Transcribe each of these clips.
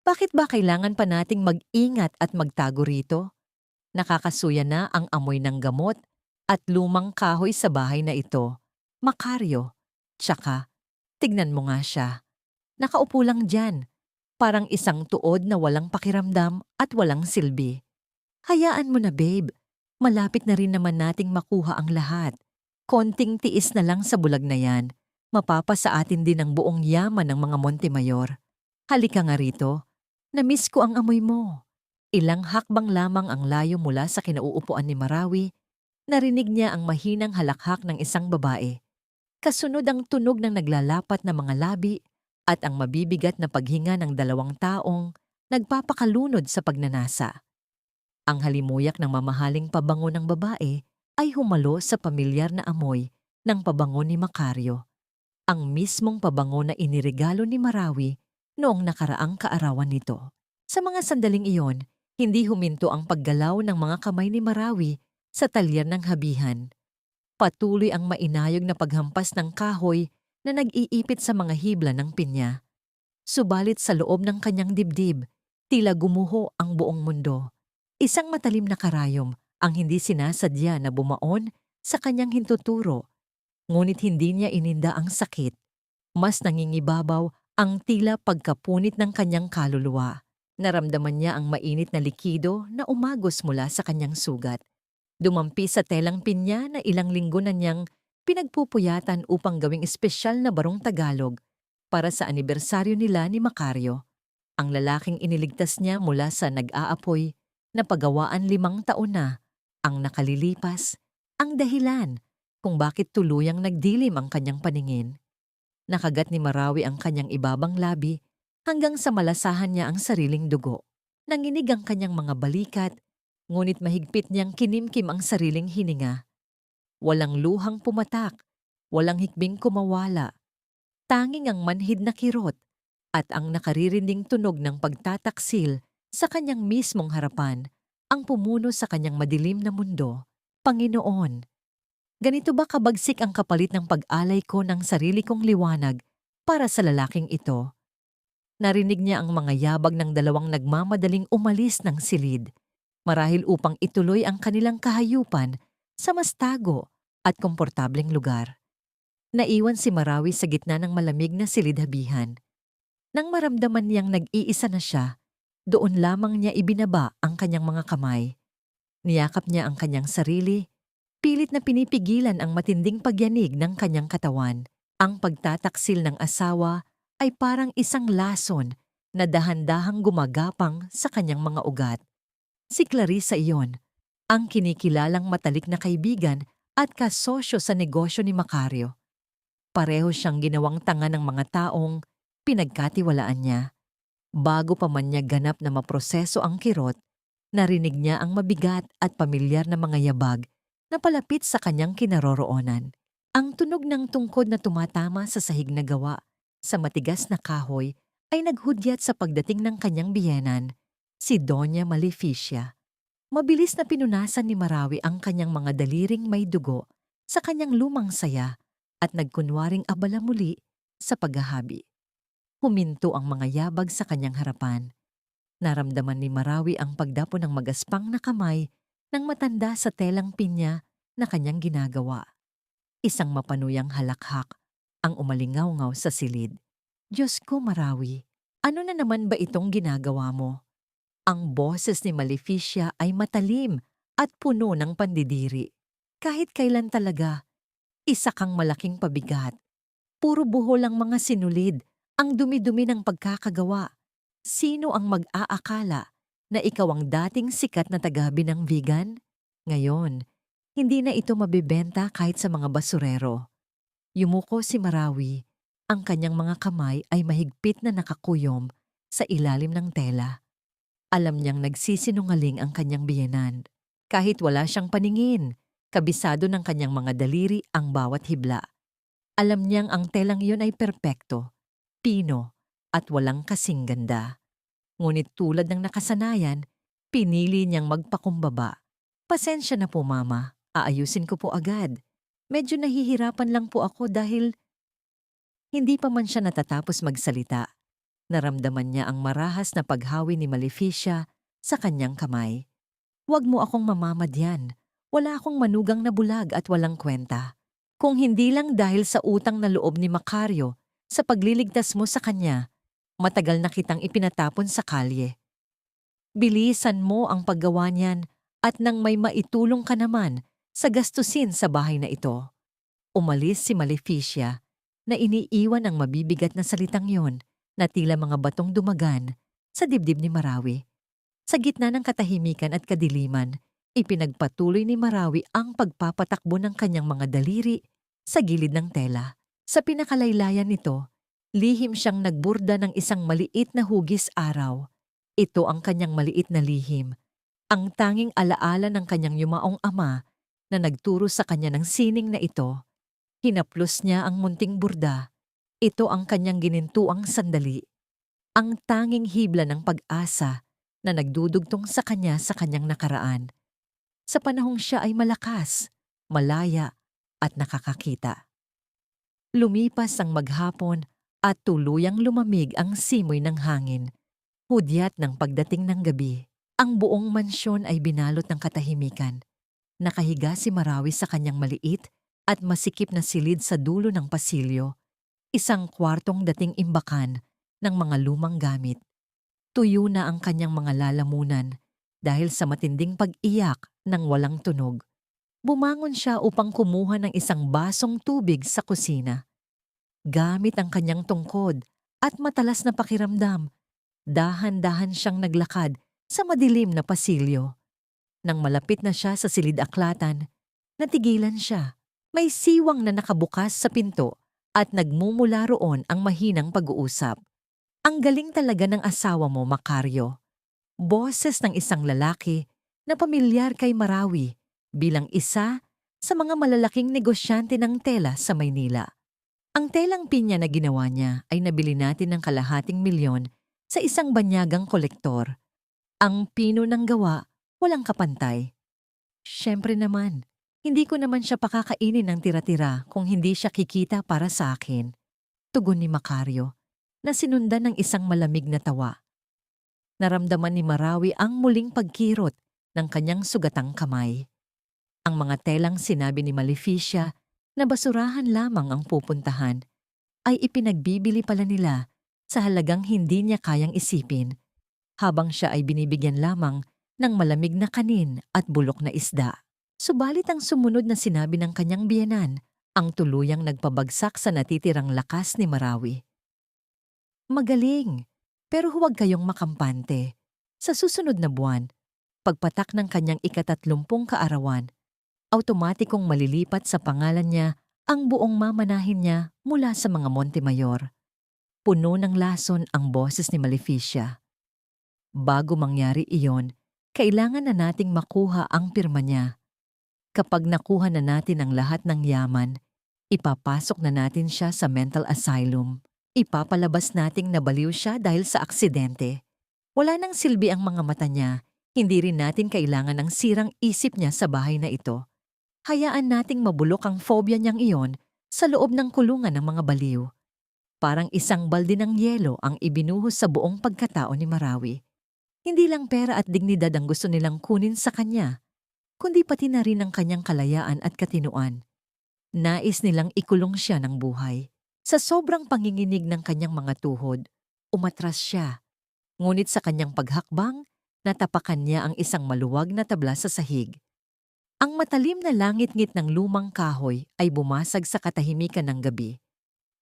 Bakit ba kailangan pa nating mag-ingat at magtago rito? Nakakasuya na ang amoy ng gamot at lumang kahoy sa bahay na ito. Makaryo. Tsaka, tignan mo nga siya. Nakaupo lang dyan. Parang isang tuod na walang pakiramdam at walang silbi. Hayaan mo na, babe. Malapit na rin naman nating makuha ang lahat. Konting tiis na lang sa bulag na yan. Mapapasa atin din ang buong yaman ng mga Montemayor. Halika nga rito. Namiss ko ang amoy mo. Ilang hakbang lamang ang layo mula sa kinauupuan ni Marawi, narinig niya ang mahinang halakhak ng isang babae. Kasunod ang tunog ng naglalapat na mga labi at ang mabibigat na paghinga ng dalawang taong nagpapakalunod sa pagnanasa. Ang halimuyak ng mamahaling pabango ng babae ay humalo sa pamilyar na amoy ng pabango ni Macario, ang mismong pabango na iniregalo ni Marawi noong nakaraang kaarawan nito. Sa mga sandaling iyon, hindi huminto ang paggalaw ng mga kamay ni Marawi sa talyer ng habihan. Patuloy ang mainayog na paghampas ng kahoy na nag-iipit sa mga hibla ng pinya. Subalit sa loob ng kanyang dibdib, tila gumuho ang buong mundo. Isang matalim na karayom ang hindi sinasadya na bumaon sa kanyang hintuturo, ngunit hindi niya ininda ang sakit. Mas nangingibabaw ang tila pagkapunit ng kanyang kaluluwa. Naramdaman niya ang mainit na likido na umagos mula sa kanyang sugat. Dumampi sa telang pinya na ilang linggo na niyang pinagpupuyatan upang gawing espesyal na barong Tagalog para sa anibersaryo nila ni Macario. Ang lalaking iniligtas niya mula sa nag-aapoy na pagawaan 5 taon na ang nakalilipas, ang dahilan kung bakit tuluyang nagdilim ang kanyang paningin. Nakagat ni Marawi ang kanyang ibabang labi hanggang sa malasahan niya ang sariling dugo. Nanginig ang kanyang mga balikat, ngunit mahigpit niyang kinimkim ang sariling hininga. Walang luhang pumatak, walang hikbing kumawala. Tanging ang manhid na kirot at ang nakaririnding tunog ng pagtataksil sa kanyang mismong harapan ang pumuno sa kanyang madilim na mundo. Panginoon, ganito ba kabagsik ang kapalit ng pag-alay ko ng sarili kong liwanag para sa lalaking ito? Narinig niya ang mga yabag ng dalawang nagmamadaling umalis ng silid, marahil upang ituloy ang kanilang kahayupan sa mas tago at komportableng lugar. Naiwan si Marawi sa gitna ng malamig na silid-habihan. Nang maramdaman niyang nag-iisa na siya, doon lamang niya ibinaba ang kanyang mga kamay. Niyakap niya ang kanyang sarili, pilit na pinipigilan ang matinding pagyanig ng kanyang katawan. Ang pagtataksil ng asawa ay parang isang lason na dahan-dahang gumagapang sa kanyang mga ugat. Si Clarissa iyon, ang kinikilalang matalik na kaibigan at kasosyo sa negosyo ni Macario. Pareho siyang ginawang tanga ng mga taong pinagkatiwalaan niya. Bago pa man niya ganap na maproseso ang kirot, narinig niya ang mabigat at pamilyar na mga yabag na palapit sa kanyang kinaroroonan. Ang tunog ng tungkod na tumatama sa sahig na gawa sa matigas na kahoy ay naghudyat sa pagdating ng kanyang biyenan, si Doña Maleficia. Mabilis na pinunasan ni Marawi ang kanyang mga daliring may dugo sa kanyang lumang saya at nagkunwaring abala muli sa paghahabi. Huminto ang mga yabag sa kanyang harapan. Naramdaman ni Marawi ang pagdapo ng magaspang na kamay ng matanda sa telang pinya na kanyang ginagawa. Isang mapanuyang halakhak ang umalingaw-ngaw sa silid. Diyos ko, Marawi, ano na naman ba itong ginagawa mo? Ang boses ni Maleficia ay matalim at puno ng pandidiri. Kahit kailan talaga, isa kang malaking pabigat. Puro buhol ang mga sinulid, ang dumi-dumi ng pagkakagawa. Sino ang mag-aakala na ikaw ang dating sikat na tagabi ng vegan? Ngayon, hindi na ito mabibenta kahit sa mga basurero. Yumuko si Marawi, ang kanyang mga kamay ay mahigpit na nakakuyom sa ilalim ng tela. Alam niyang nagsisinungaling ang kanyang biyenan. Kahit wala siyang paningin, kabisado ng kanyang mga daliri ang bawat hibla. Alam niyang ang telang iyon ay perpekto, pino, at walang kasing ganda. Ngunit tulad ng nakasanayan, pinili niyang magpakumbaba. Pasensya na po, Mama. Aayusin ko po agad. Medyo nahihirapan lang po ako dahil hindi pa man siya natatapos magsalita. Naramdaman niya ang marahas na paghawi ni Maleficia sa kanyang kamay. "Huwag mo akong mamamadyan. Wala akong manugang na bulag at walang kwenta. Kung hindi lang dahil sa utang na loob ni Macario sa pagliligtas mo sa kanya, matagal na kitang ipinatapon sa kalye. Bilisan mo ang paggawa niyan at nang may maitulong ka naman sa gastusin sa bahay na ito." Umalis si Maleficia na iniiwan ang mabibigat na salitang yon na tila mga batong dumagan sa dibdib ni Marawi. Sa gitna ng katahimikan at kadiliman, ipinagpatuloy ni Marawi ang pagpapatakbo ng kanyang mga daliri sa gilid ng tela. Sa pinakalaylayan nito, lihim siyang nagburda ng isang maliit na hugis araw. Ito ang kanyang maliit na lihim, ang tanging alaala ng kanyang yumaong ama na nagturo sa kanya ng sining na ito. Hinaplos niya ang munting burda. Ito ang kanyang ginintuang sandali, ang tanging hibla ng pag-asa na nagdudugtong sa kanyang nakaraan. Sa panahong siya ay malakas, malaya at nakakakita. Lumipas ang maghapon at tuluyang lumamig ang simoy ng hangin. Hudyat ng pagdating ng gabi, ang buong mansyon ay binalot ng katahimikan. Nakahiga si Marawi sa kanyang maliit at masikip na silid sa dulo ng pasilyo, isang kwartong dating imbakan ng mga lumang gamit. Tuyo na ang kanyang mga lalamunan dahil sa matinding pag-iyak ng walang tunog. Bumangon siya upang kumuha ng isang basong tubig sa kusina. Gamit ang kanyang tungkod at matalas na pakiramdam, dahan-dahan siyang naglakad sa madilim na pasilyo. Nang malapit na siya sa silid-aklatan, natigilan siya. May siwang na nakabukas sa pinto at nagmumula roon ang mahinang pag-uusap. "Ang galing talaga ng asawa mo, Macario." Boses ng isang lalaki na pamilyar kay Marawi bilang isa sa mga malalaking negosyante ng tela sa Maynila. "Ang telang pinya na ginawa niya ay nabili natin ng ₱250,000 sa isang banyagang kolektor. Ang pino ng gawa, walang kapantay. Siyempre naman, hindi ko naman siya pakakainin ng tira-tira kung hindi siya kikita para sa akin." Tugon ni Macario, na sinundan ng isang malamig na tawa. Naramdaman ni Marawi ang muling pagkirot ng kanyang sugatang kamay. Ang mga telang sinabi ni Maleficia na basurahan lamang ang pupuntahan ay ipinagbibili pala nila sa halagang hindi niya kayang isipin, habang siya ay binibigyan lamang ng malamig na kanin at bulok na isda. Subalit ang sumunod na sinabi ng kanyang biyenan ang tuluyang nagpabagsak sa natitirang lakas ni Marawi. "Magaling, pero huwag kayong makampante. Sa susunod na buwan, pagpatak ng kanyang ika-30 kaarawan, automatikong malilipat sa pangalan niya ang buong mamanahin niya mula sa mga Montemayor." Puno ng lason ang boses ni Maleficia. "Bago mangyari iyon, kailangan na nating makuha ang pirma niya. Kapag nakuha na natin ang lahat ng yaman, ipapasok na natin siya sa mental asylum. Ipapalabas nating nabaliw siya dahil sa aksidente. Wala nang silbi ang mga mata niya, hindi rin natin kailangan ng sirang isip niya sa bahay na ito. Hayaan nating mabulok ang phobia niyang iyon sa loob ng kulungan ng mga baliw." Parang isang balde ng yelo ang ibinuhos sa buong pagkatao ni Marawi. Hindi lang pera at dignidad ang gusto nilang kunin sa kanya, kundi pati na rin ang kanyang kalayaan at katinuan. Nais nilang ikulong siya ng buhay. Sa sobrang panginginig ng kanyang mga tuhod, umatras siya. Ngunit sa kanyang paghakbang, natapakan niya ang isang maluwag na tabla sa sahig. Ang matalim na langit-ngit ng lumang kahoy ay bumasag sa katahimikan ng gabi.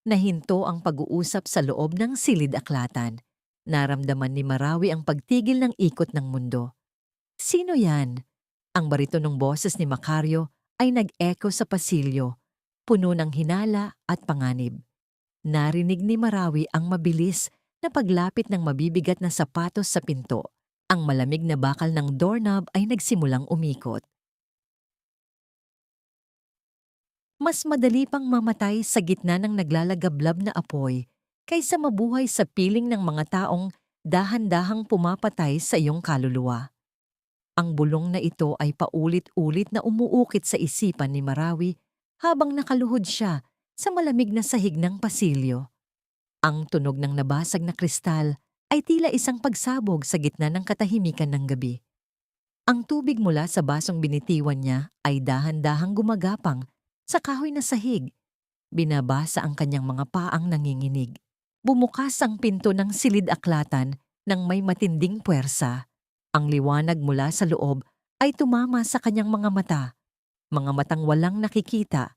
Nahinto ang pag-uusap sa loob ng silid-aklatan. Naramdaman ni Marawi ang pagtigil ng ikot ng mundo. "Sino yan?" Ang baritonong boses ni Macario ay nag-echo sa pasilyo, puno ng hinala at panganib. Narinig ni Marawi ang mabilis na paglapit ng mabibigat na sapatos sa pinto. Ang malamig na bakal ng doorknob ay nagsimulang umikot. Mas madali pang mamatay sa gitna ng naglalagablab na apoy kaysa mabuhay sa piling ng mga taong dahan-dahang pumapatay sa iyong kaluluwa. Ang bulong na ito ay paulit-ulit na umuukit sa isipan ni Marawi habang nakaluhod siya sa malamig na sahig ng pasilyo. Ang tunog ng nabasag na kristal ay tila isang pagsabog sa gitna ng katahimikan ng gabi. Ang tubig mula sa basong binitiwan niya ay dahan-dahang gumagapang sa kahoy na sahig. Binabasa ang kanyang mga paang nanginginig. Bumukas ang pinto ng silid-aklatan ng may matinding puwersa. Ang liwanag mula sa loob ay tumama sa kanyang mga matang walang nakikita,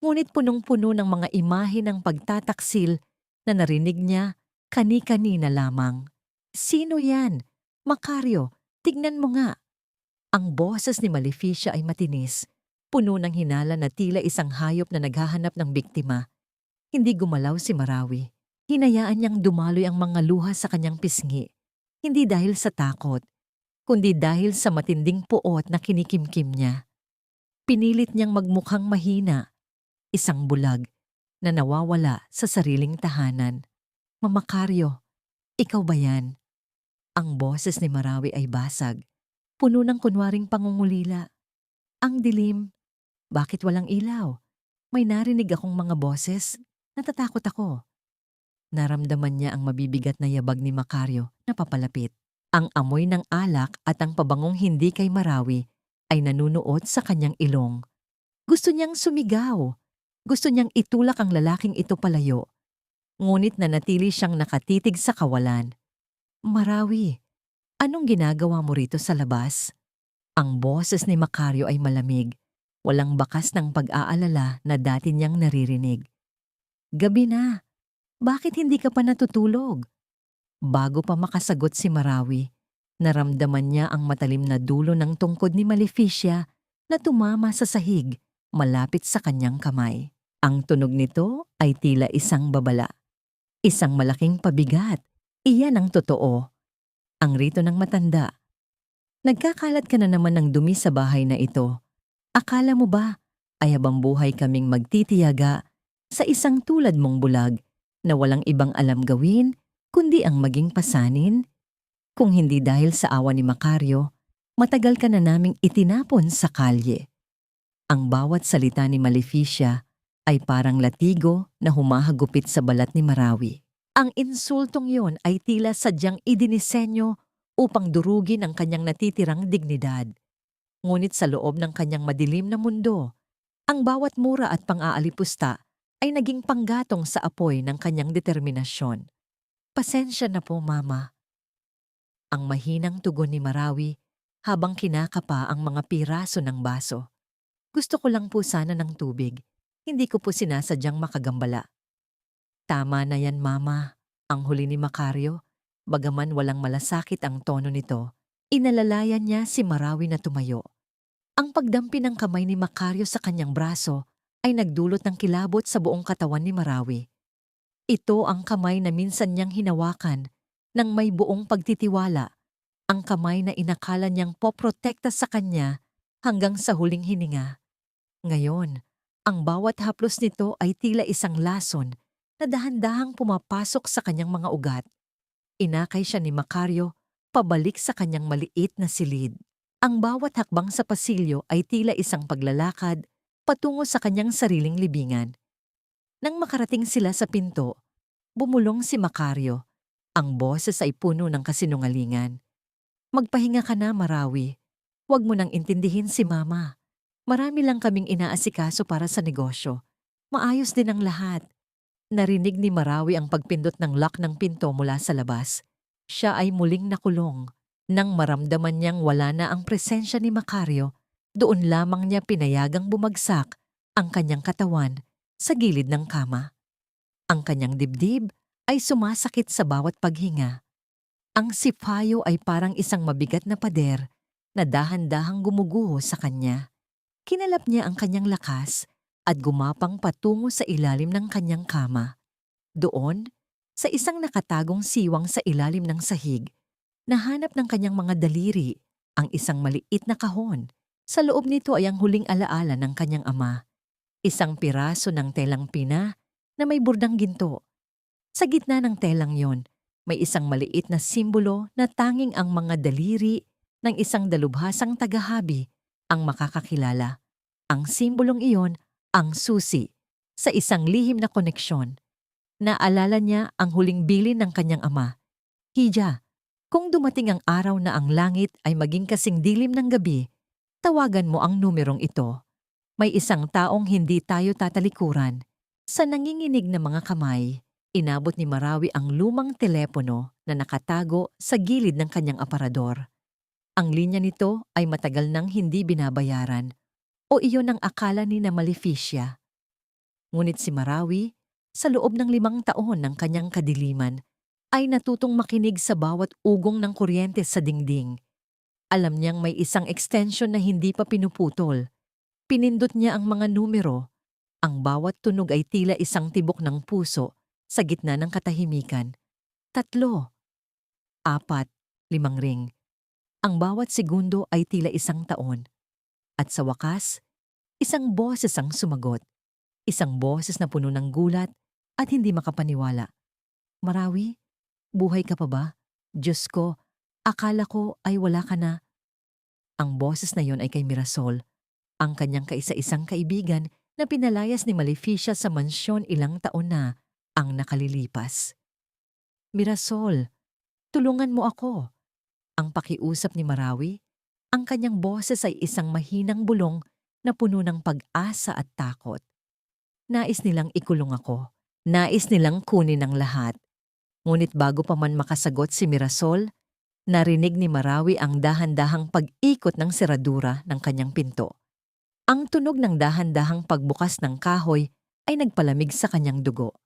ngunit punong-puno ng mga imahe ng pagtataksil na narinig niya kani-kanina lamang. Sino yan? Macario, tignan mo nga. Ang boses ni Maleficia ay matinis, puno ng hinala na tila isang hayop na naghahanap ng biktima. Hindi gumalaw si Marawi. Hinayaan niyang dumaloy ang mga luha sa kanyang pisngi. Hindi dahil sa takot, kundi dahil sa matinding puot na kinikimkim niya. Pinilit niyang magmukhang mahina, isang bulag na nawawala sa sariling tahanan. Mama Macario, ikaw ba yan? Ang boses ni Marawi ay basag, puno ng kunwaring pangungulila. Ang dilim, bakit walang ilaw? May narinig akong mga boses, natatakot ako. Naramdaman niya ang mabibigat na yabag ni Macario na papalapit. Ang amoy ng alak at ang pabangong hindi kay Marawi ay nanunuot sa kanyang ilong. Gusto niyang sumigaw. Gusto niyang itulak ang lalaking ito palayo. Ngunit nanatili siyang nakatitig sa kawalan. Marawi, anong ginagawa mo rito sa labas? Ang boses ni Macario ay malamig. Walang bakas ng pag-aalala na dati niyang naririnig. Gabi na. Bakit hindi ka pa natutulog? Bago pa makasagot si Marawi, naramdaman niya ang matalim na dulo ng tungkod ni Maleficia na tumama sa sahig malapit sa kanyang kamay. Ang tunog nito ay tila isang babala. Isang malaking pabigat. Iyan ang totoo. Ang rito ng matanda. Nagkakalat ka na naman ng dumi sa bahay na ito. Akala mo ba ay habang buhay kaming magtitiyaga sa isang tulad mong bulag na walang ibang alam gawin kundi ang maging pasanin? Kung hindi dahil sa awa ni Macario, matagal ka na naming itinapon sa kalye. Ang bawat salita ni Maleficia ay parang latigo na humahagupit sa balat ni Marawi. Ang insultong yon ay tila sadyang idinisenyo upang durugin ang kanyang natitirang dignidad. Ngunit sa loob ng kanyang madilim na mundo, ang bawat mura at pang-aalipusta ay naging panggatong sa apoy ng kanyang determinasyon. Pasensya na po, Mama. Ang mahinang tugon ni Marawi habang kinakapa ang mga piraso ng baso. Gusto ko lang po sana ng tubig. Hindi ko po sinasadyang makagambala. Tama na yan, Mama. Ang huli ni Macario, bagaman walang malasakit ang tono nito, inalalayan niya si Marawi na tumayo. Ang pagdampi ng kamay ni Macario sa kanyang braso ay nagdulot ng kilabot sa buong katawan ni Marawi. Ito ang kamay na minsan niyang hinawakan ng may buong pagtitiwala, ang kamay na inakala niyang poprotekta sa kanya hanggang sa huling hininga. Ngayon, ang bawat haplos nito ay tila isang lason na dahan-dahang pumapasok sa kanyang mga ugat. Inakay siya ni Macario pabalik sa kanyang maliit na silid. Ang bawat hakbang sa pasilyo ay tila isang paglalakad patungo sa kanyang sariling libingan. Nang makarating sila sa pinto, bumulong si Macario. Ang boses ay puno ng kasinungalingan. Magpahinga ka na, Marawi. Huwag mo nang intindihin si Mama. Marami lang kaming inaasikaso para sa negosyo. Maayos din ang lahat. Narinig ni Marawi ang pagpindot ng lock ng pinto mula sa labas. Siya ay muling nakulong. Nang maramdaman niyang wala na ang presensya ni Macario, doon lamang niya pinayagang bumagsak ang kanyang katawan sa gilid ng kama. Ang kanyang dibdib ay sumasakit sa bawat paghinga. Ang sipayo ay parang isang mabigat na pader na dahan-dahang gumuguho sa kanya. Kinalap niya ang kanyang lakas at gumapang patungo sa ilalim ng kanyang kama. Doon, sa isang nakatagong siwang sa ilalim ng sahig, nahanap ng kanyang mga daliri ang isang maliit na kahon. Sa loob nito ay ang huling alaala ng kanyang ama. Isang piraso ng telang pina na may burdang ginto. Sa gitna ng telang yon, may isang maliit na simbolo na tanging ang mga daliri ng isang dalubhasang tagahabi ang makakakilala. Ang simbolong iyon ang susi sa isang lihim na koneksyon. Naalala niya ang huling bilin ng kanyang ama. Hija, kung dumating ang araw na ang langit ay maging kasing dilim ng gabi, tawagan mo ang numerong ito. May isang taong hindi tayo tatalikuran. Sa nanginginig na mga kamay, inabot ni Marawi ang lumang telepono na nakatago sa gilid ng kanyang aparador. Ang linya nito ay matagal nang hindi binabayaran o iyon ang akala ni na Maleficia. Ngunit si Marawi, sa loob ng 5 taon ng kanyang kadiliman, ay natutong makinig sa bawat ugong ng kuryente sa dingding. Alam niyang may isang extension na hindi pa pinuputol. Pinindot niya ang mga numero. Ang bawat tunog ay tila isang tibok ng puso sa gitna ng katahimikan. 3, 4, 5 ring. Ang bawat segundo ay tila isang taon. At sa wakas, isang boses ang sumagot. Isang boses na puno ng gulat at hindi makapaniwala. Marawi, buhay ka pa ba? Diyos ko, akala ko ay wala ka na. Ang boses na yon ay kay Mirasol, ang kanyang kaisa-isang kaibigan na pinalayas ni Maleficia sa mansyon ilang taon na ang nakalilipas. Mirasol, tulungan mo ako. Ang pakiusap ni Marawi, ang kanyang boses ay isang mahinang bulong na puno ng pag-asa at takot. Nais nilang ikulong ako. Nais nilang kunin ang lahat. Ngunit bago pa man makasagot si Mirasol, narinig ni Marawi ang dahan-dahang pag-ikot ng seradura ng kanyang pinto. Ang tunog ng dahan-dahang pagbukas ng kahoy ay nagpalamig sa kanyang dugo.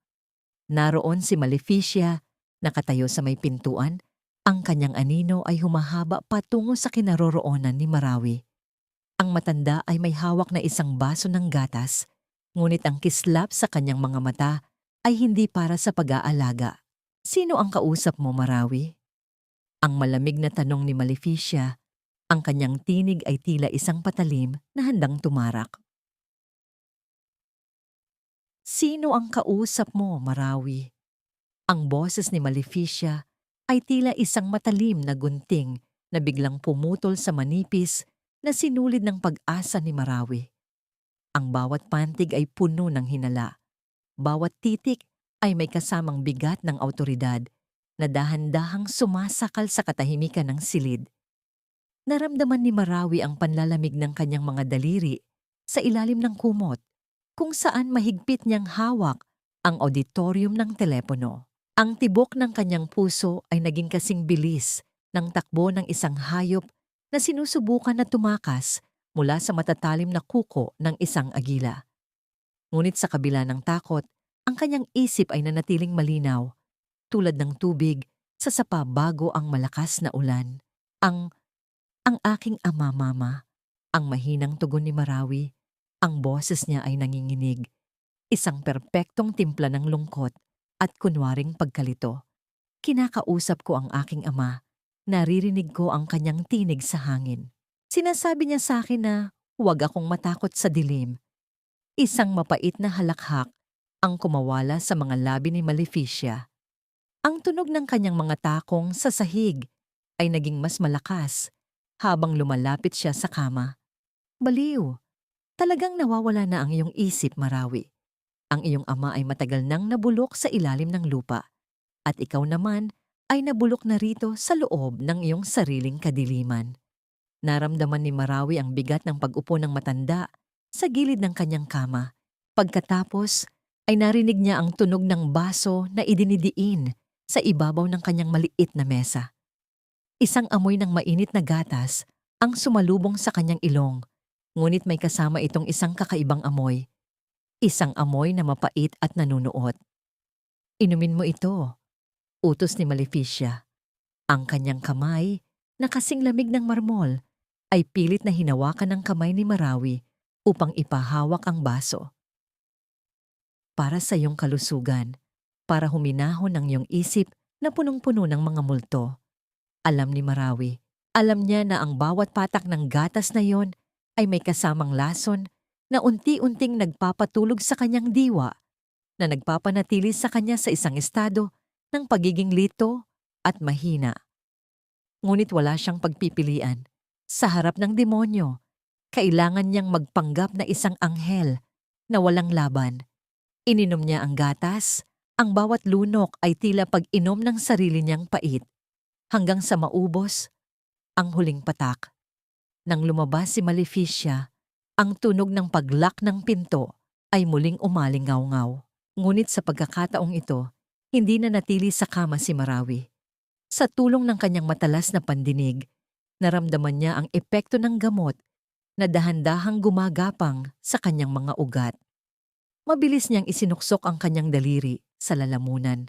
Naroon si Maleficia, nakatayo sa may pintuan. Ang kanyang anino ay humahaba patungo sa kinaroroonan ni Marawi. Ang matanda ay may hawak na isang baso ng gatas, ngunit ang kislap sa kanyang mga mata ay hindi para sa pag-aalaga. Sino ang kausap mo, Marawi? Ang malamig na tanong ni Maleficia, ang kanyang tinig ay tila isang patalim na handang tumarak. Sino ang kausap mo, Marawi? Ang boses ni Maleficia ay tila isang matalim na gunting na biglang pumutol sa manipis na sinulid ng pag-asa ni Marawi. Ang bawat pantig ay puno ng hinala. Bawat titik ay may kasamang bigat ng awtoridad na dahan-dahang sumasakal sa katahimikan ng silid. Naramdaman ni Marawi ang panlalamig ng kanyang mga daliri sa ilalim ng kumot, kung saan mahigpit niyang hawak ang auditorium ng telepono. Ang tibok ng kanyang puso ay naging kasing bilis ng takbo ng isang hayop na sinusubukan na tumakas mula sa matatalim na kuko ng isang agila. Ngunit sa kabila ng takot, ang kanyang isip ay nanatiling malinaw, tulad ng tubig sa sapa bago ang malakas na ulan. Ang aking ama, mama, ang mahinang tugon ni Marawi, ang boses niya ay nanginginig, isang perpektong timpla ng lungkot at kunwaring pagkalito. Kinakausap ko ang aking ama, naririnig ko ang kanyang tinig sa hangin. Sinasabi niya sa akin na huwag akong matakot sa dilim. Isang mapait na halakhak ang kumawala sa mga labi ni Maleficia. Ang tunog ng kanyang mga takong sa sahig ay naging mas malakas habang lumalapit siya sa kama. Baliw, talagang nawawala na ang iyong isip, Marawi. Ang iyong ama ay matagal nang nabulok sa ilalim ng lupa, at ikaw naman ay nabulok na rito sa loob ng iyong sariling kadiliman. Naramdaman ni Marawi ang bigat ng pag-upo ng matanda sa gilid ng kanyang kama. Pagkatapos ay narinig niya ang tunog ng baso na idinidiin sa ibabaw ng kanyang maliit na mesa. Isang amoy ng mainit na gatas ang sumalubong sa kanyang ilong, ngunit may kasama itong isang kakaibang amoy. Isang amoy na mapait at nanunuot. Inumin mo ito, utos ni Maleficia. Ang kanyang kamay, na kasing lamig ng marmol, ay pilit na hinawakan ng kamay ni Marawi upang ipahawak ang baso. Para sa iyong kalusugan, para huminahon ang iyong isip na punong-puno ng mga multo. Alam ni Marawi, alam niya na ang bawat patak ng gatas na yon ay may kasamang lason na unti-unting nagpapatulog sa kanyang diwa, na nagpapanatili sa kanya sa isang estado ng pagiging lito at mahina. Ngunit wala siyang pagpipilian. Sa harap ng demonyo, kailangan niyang magpanggap na isang anghel na walang laban. Ininom niya ang gatas Ang bawat lunok ay tila pag-inom ng sarili niyang pait hanggang sa maubos ang huling patak. Nang lumabas si Maleficia, ang tunog ng paglak ng pinto ay muling umalingaw-ngaw. Ngunit sa pagkakataong ito, hindi na natili sa kama si Marawi. Sa tulong ng kanyang matalas na pandinig, naramdaman niya ang epekto ng gamot na dahan-dahang gumagapang sa kanyang mga ugat. Mabilis niyang isinuksok ang kanyang daliri sa lalamunan.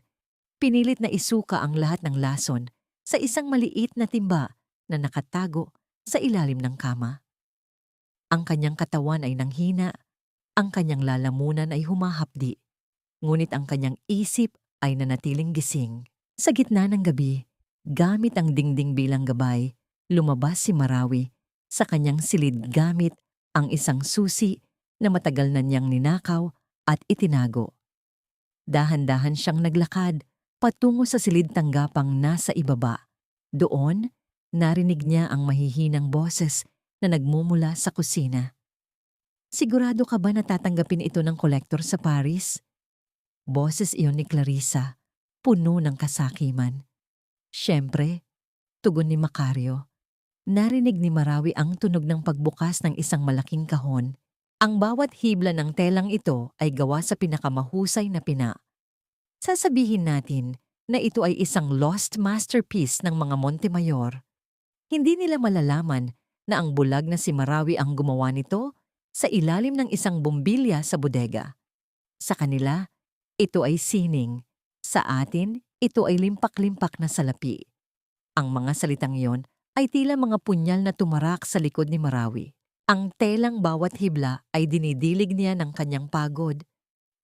Pinilit na isuka ang lahat ng lason sa isang maliit na timba na nakatago sa ilalim ng kama. Ang kanyang katawan ay nanghina, ang kanyang lalamunan ay humahapdi, ngunit ang kanyang isip ay nanatiling gising. Sa gitna ng gabi, gamit ang dingding bilang gabay, lumabas si Marawi sa kanyang silid gamit ang isang susi na matagal na niyang ninakaw at itinago. Dahan-dahan siyang naglakad patungo sa silid tanggapang nasa ibaba. Doon, narinig niya ang mahihinang boses na nagmumula sa kusina. Sigurado ka ba na tatanggapin ito ng kolektor sa Paris? Boses iyon ni Clarissa, puno ng kasakiman. Siyempre, tugon ni Macario. Narinig ni Marawi ang tunog ng pagbukas ng isang malaking kahon. Ang bawat hibla ng telang ito ay gawa sa pinakamahusay na pina. Sasabihin natin na ito ay isang lost masterpiece ng mga Montemayor. Hindi nila malalaman na ang bulag na si Marawi ang gumawa nito sa ilalim ng isang bumbilya sa bodega. Sa kanila, ito ay sining. Sa atin, ito ay limpak-limpak na salapi. Ang mga salitang iyon ay tila mga punyal na tumarak sa likod ni Marawi. Ang telang bawat hibla ay dinidilig niya ng kanyang pagod.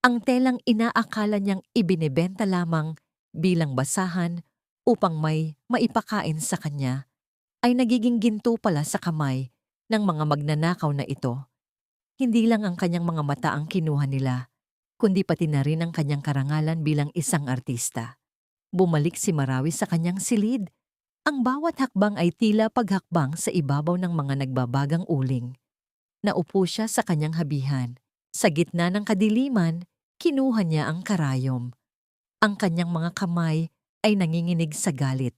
Ang telang inaakala niyang ibinebenta lamang bilang basahan upang may maipakain sa kanya, ay nagiging ginto pala sa kamay ng mga magnanakaw na ito. Hindi lang ang kanyang mga mata ang kinuha nila, kundi pati na rin ang kanyang karangalan bilang isang artista. Bumalik si Marawi sa kanyang silid. Ang bawat hakbang ay tila paghakbang sa ibabaw ng mga nagbabagang uling. Naupo siya sa kanyang habihan. Sa gitna ng kadiliman, kinuha niya ang karayom. Ang kanyang mga kamay ay nanginginig sa galit.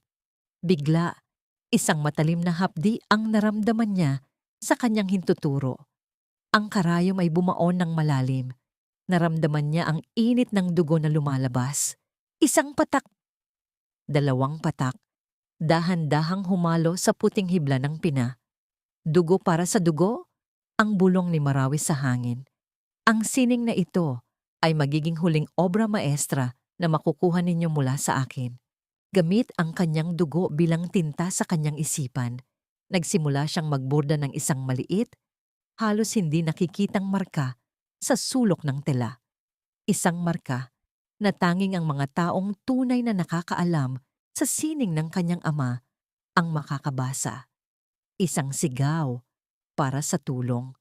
Bigla, isang matalim na hapdi ang naramdaman niya sa kanyang hintuturo. Ang karayom ay bumaon ng malalim. Naramdaman niya ang init ng dugo na lumalabas. Isang patak, dalawang patak, dahan-dahang humalo sa puting hibla ng pina. Dugo para sa dugo, ang bulong ni Marawi sa hangin. Ang sining na ito ay magiging huling obra maestra na makukuha ninyo mula sa akin. Gamit ang kanyang dugo bilang tinta sa kanyang isipan, nagsimula siyang magborda ng isang maliit, halos hindi nakikitang marka sa sulok ng tela. Isang marka na tanging ang mga taong tunay na nakakaalam sa sining ng kanyang ama ang makakabasa. Isang sigaw para sa tulong.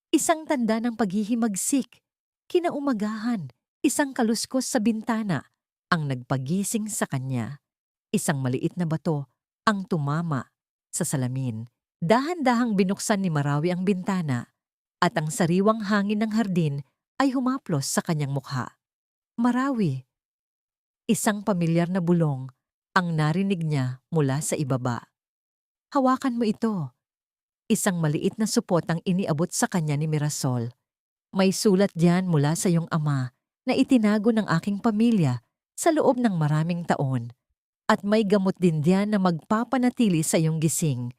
Isang tanda ng paghihimagsik. Kinaumagahan, isang kaluskos sa bintana ang nagpagising sa kanya. Isang maliit na bato ang tumama sa salamin. Dahan-dahang binuksan ni Marawi ang bintana at ang sariwang hangin ng hardin ay humaplos sa kanyang mukha. Marawi, isang pamilyar na bulong ang narinig niya mula sa ibaba. Hawakan mo ito. Isang maliit na supot ang iniabot sa kanya ni Mirasol. May sulat diyan mula sa iyong ama na itinago ng aking pamilya sa loob ng maraming taon. At may gamot din diyan na magpapanatili sa iyong gising.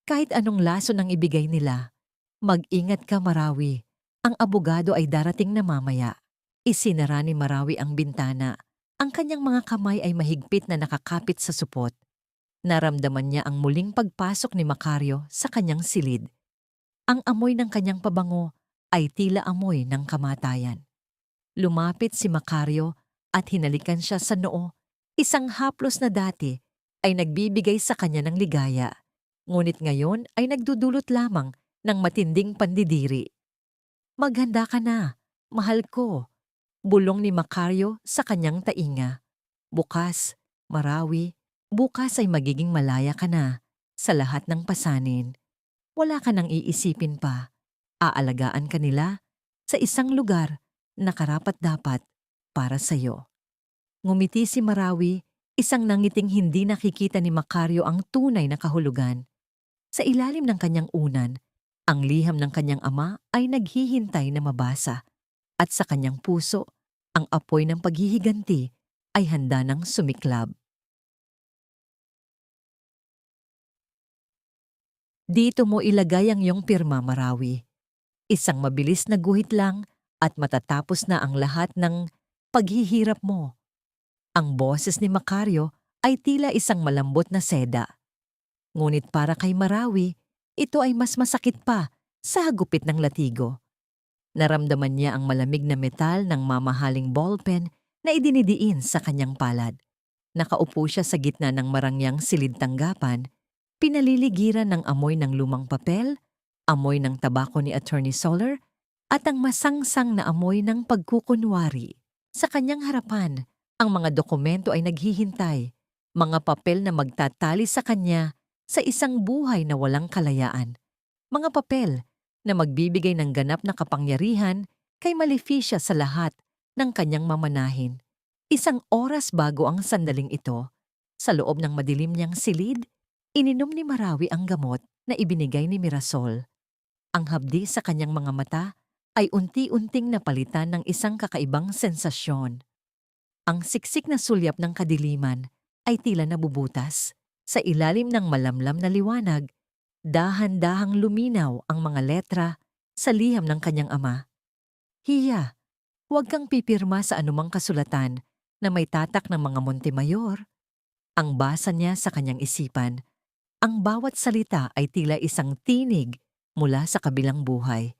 Kahit anong lason ang ibigay nila. Mag-ingat ka, Marawi. Ang abogado ay darating na mamaya. Isinara ni Marawi ang bintana. Ang kanyang mga kamay ay mahigpit na nakakapit sa supot. Naramdaman niya ang muling pagpasok ni Macario sa kanyang silid. Ang amoy ng kanyang pabango ay tila amoy ng kamatayan. Lumapit si Macario at hinalikan siya sa noo. Isang haplos na dati ay nagbibigay sa kanya ng ligaya, ngunit ngayon ay nagdudulot lamang ng matinding pandidiri. Maghanda ka na, mahal ko, bulong ni Macario sa kanyang tainga. Bukas, Marawi, bukas ay magiging malaya ka na sa lahat ng pasanin. Wala ka nang iisipin pa. Aalagaan ka nila sa isang lugar na karapat-dapat para sa'yo. Ngumiti si Marawi, isang nangiting hindi nakikita ni Macario ang tunay na kahulugan. Sa ilalim ng kanyang unan, ang liham ng kanyang ama ay naghihintay na mabasa, at sa kanyang puso, ang apoy ng paghihiganti ay handa ng sumiklab. Dito mo ilagay ang iyong pirma, Marawi. Isang mabilis na guhit lang at matatapos na ang lahat ng paghihirap mo. Ang boses ni Macario ay tila isang malambot na seda. Ngunit para kay Marawi, ito ay mas masakit pa sa hagupit ng latigo. Naramdaman niya ang malamig na metal ng mamahaling ballpen na idinidiin sa kanyang palad. Nakaupo siya sa gitna ng marangyang silid tanggapan, pinaliligiran ng amoy ng lumang papel, amoy ng tabako ni Attorney Soler, at ang masangsang na amoy ng pagkukunwari. Sa kanyang harapan, ang mga dokumento ay naghihintay, mga papel na magtatali sa kanya sa isang buhay na walang kalayaan. Mga papel na magbibigay ng ganap na kapangyarihan kay Maleficia sa lahat ng kanyang mamanahin. Isang oras bago ang sandaling ito, sa loob ng madilim niyang silid, ininom ni Marawi ang gamot na ibinigay ni Mirasol. Ang hapdi sa kanyang mga mata ay unti-unting napalitan ng isang kakaibang sensasyon. Ang siksik na sulyap ng kadiliman ay tila nabubutas. Sa ilalim ng malamlam na liwanag, dahan-dahang luminaw ang mga letra sa liham ng kanyang ama. Hiya, huwag kang pipirma sa anumang kasulatan na may tatak ng mga Montemayor. Ang basa niya sa kanyang isipan. Ang bawat salita ay tila isang tinig mula sa kabilang buhay.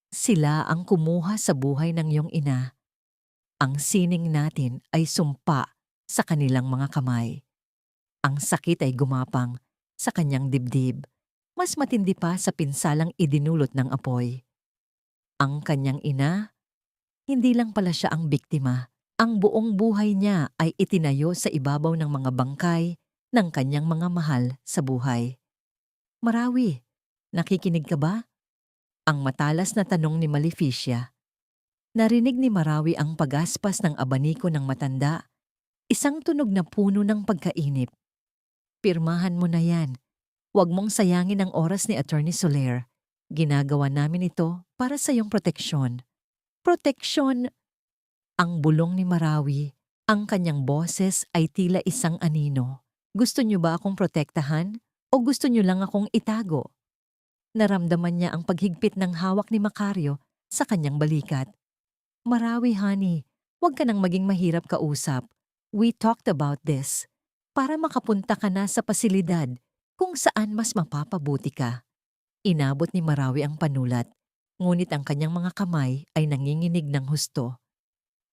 Sila ang kumuha sa buhay ng iyong ina. Ang sining natin ay sumpa sa kanilang mga kamay. Ang sakit ay gumapang sa kanyang dibdib, mas matindi pa sa pinsalang idinulot ng apoy. Ang kanyang ina, hindi lang pala siya ang biktima. Ang buong buhay niya ay itinayo sa ibabaw ng mga bangkay ng kanyang mga mahal sa buhay. Marawi, nakikinig ka ba? Ang matalas na tanong ni Maleficia. Narinig ni Marawi ang pagaspas ng abaniko ng matanda, isang tunog na puno ng pagkainip. Pirmahan mo na yan. Huwag mong sayangin ang oras ni Attorney Soler. Ginagawa namin ito para sa iyong proteksyon. Proteksyon! Ang bulong ni Marawi, ang kanyang boses ay tila isang anino. Gusto niyo ba akong protektahan o gusto niyo lang akong itago? Naramdaman niya ang paghigpit ng hawak ni Macario sa kanyang balikat. Marawi, honey, huwag ka nang maging mahirap kausap. We talked about this. Para makapunta ka na sa pasilidad kung saan mas mapapabuti ka. Inabot ni Marawi ang panulat, ngunit ang kanyang mga kamay ay nanginginig ng husto.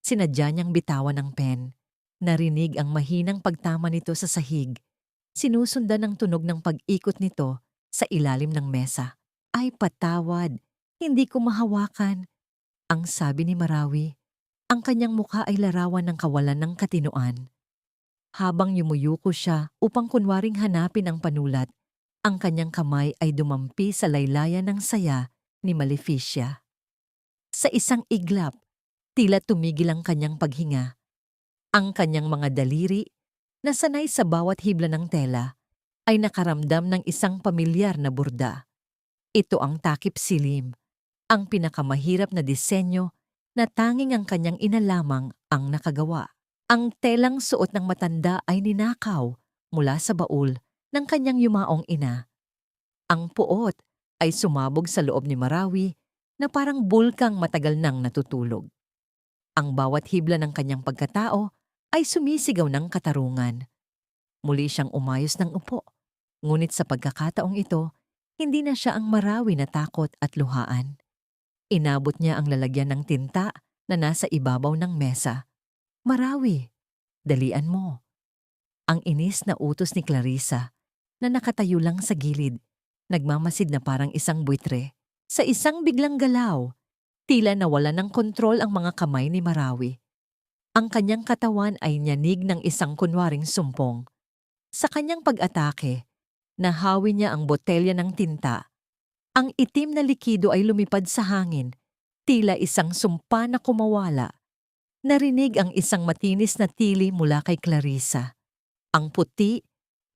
Sinadya niyang bitawan ng pen. Narinig ang mahinang pagtama nito sa sahig. Sinusundan ng tunog ng pag-ikot nito sa ilalim ng mesa. Ay patawad, hindi ko mahawakan. Ang sabi ni Marawi, ang kanyang mukha ay larawan ng kawalan ng katinoan. Habang yumuyuko siya upang kunwaring hanapin ang panulat, ang kanyang kamay ay dumampi sa laylayan ng saya ni Maleficia. Sa isang iglap, tila tumigil ang kanyang paghinga. Ang kanyang mga daliri, na sanay sa bawat hibla ng tela, ay nakaramdam ng isang pamilyar na burda. Ito ang takip silim, ang pinakamahirap na disenyo na tanging ang kanyang ina lamang ang nakagawa. Ang telang suot ng matanda ay ninakaw mula sa baul ng kanyang yumaong ina. Ang puot ay sumabog sa loob ni Marawi na parang bulkang matagal nang natutulog. Ang bawat hibla ng kanyang pagkatao ay sumisigaw ng katarungan. Muli siyang umayos ng upo, ngunit sa pagkakataong ito, hindi na siya ang Marawi na takot at luhaan. Inabot niya ang lalagyan ng tinta na nasa ibabaw ng mesa. Marawi, dalian mo. Ang inis na utos ni Clarissa na nakatayo lang sa gilid, nagmamasid na parang isang buitre. Sa isang biglang galaw, tila nawala ng kontrol ang mga kamay ni Marawi. Ang kanyang katawan ay nyanig ng isang kunwaring sumpong. Sa kanyang pag-atake, nahawi niya ang botelya ng tinta. Ang itim na likido ay lumipad sa hangin, tila isang sumpa na kumawala. Narinig ang isang matinis na tili mula kay Clarissa. Ang puti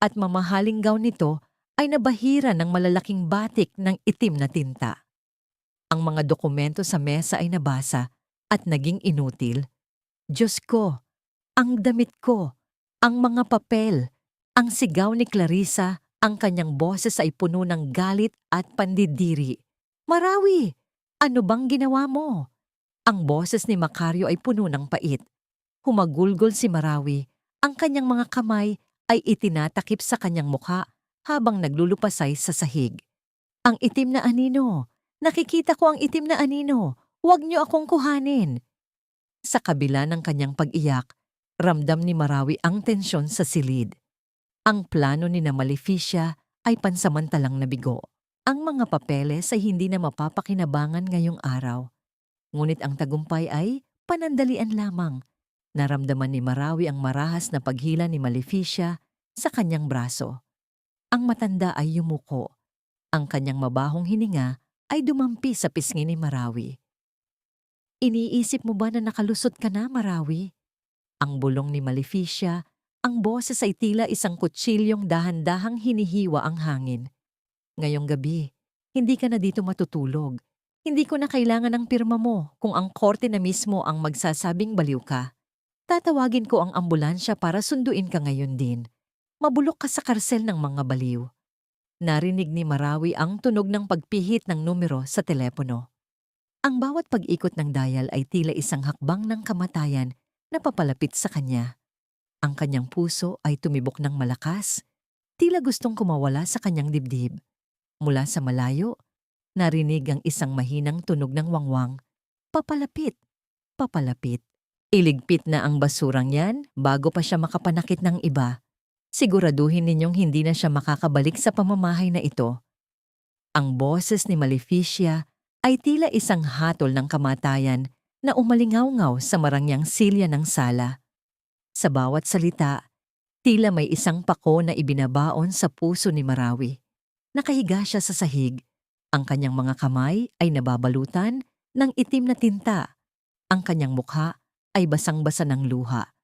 at mamahaling gown nito ay nabahira ng malalaking batik ng itim na tinta. Ang mga dokumento sa mesa ay nabasa at naging inutil. Diyos ko, ang damit ko, ang mga papel, ang sigaw ni Clarissa, ang kanyang boses ay puno ng galit at pandidiri. Marawi, ano bang ginawa mo? Ang boses ni Macario ay puno ng pait. Humagulgol si Marawi, ang kanyang mga kamay ay itinatakip sa kanyang mukha habang naglulupasay sa sahig. Ang itim na anino! Nakikita ko ang itim na anino! Huwag niyo akong kuhanin! Sa kabila ng kanyang pag-iyak, ramdam ni Marawi ang tensyon sa silid. Ang plano ni na Maleficia ay pansamantalang nabigo. Ang mga papeles ay hindi na mapapakinabangan ngayong araw. Ngunit ang tagumpay ay panandalian lamang. Naramdaman ni Marawi ang marahas na paghila ni Maleficia sa kanyang braso. Ang matanda ay yumuko. Ang kanyang mabahong hininga ay dumampi sa pisngi ni Marawi. Iniisip mo ba na nakalusot ka na, Marawi? Ang bulong ni Maleficia, ang boses ay tila isang kutsilyong dahan-dahang hinihiwa ang hangin. Ngayong gabi, hindi ka na dito matutulog. Hindi ko na kailangan ng pirma mo kung ang korte na mismo ang magsasabing baliw ka. Tatawagin ko ang ambulansya para sunduin ka ngayon din. Mabulok ka sa karsel ng mga baliw. Narinig ni Marawi ang tunog ng pagpihit ng numero sa telepono. Ang bawat pag-ikot ng dial ay tila isang hakbang ng kamatayan na papalapit sa kanya. Ang kanyang puso ay tumibok ng malakas, tila gustong kumawala sa kanyang dibdib. Mula sa malayo, narinig ang isang mahinang tunog ng wangwang. Papalapit, papalapit. Iligpit na ang basurang yan bago pa siya makapanakit ng iba. Siguraduhin ninyong hindi na siya makakabalik sa pamamahay na ito. Ang boses ni Maleficia ay tila isang hatol ng kamatayan na umalingaw-ngaw sa marangyang silya ng sala. Sa bawat salita, tila may isang pako na ibinabaon sa puso ni Marawi. Nakahiga siya sa sahig. Ang kanyang mga kamay ay nababalutan ng itim na tinta. Ang kanyang mukha ay basang-basa ng luha.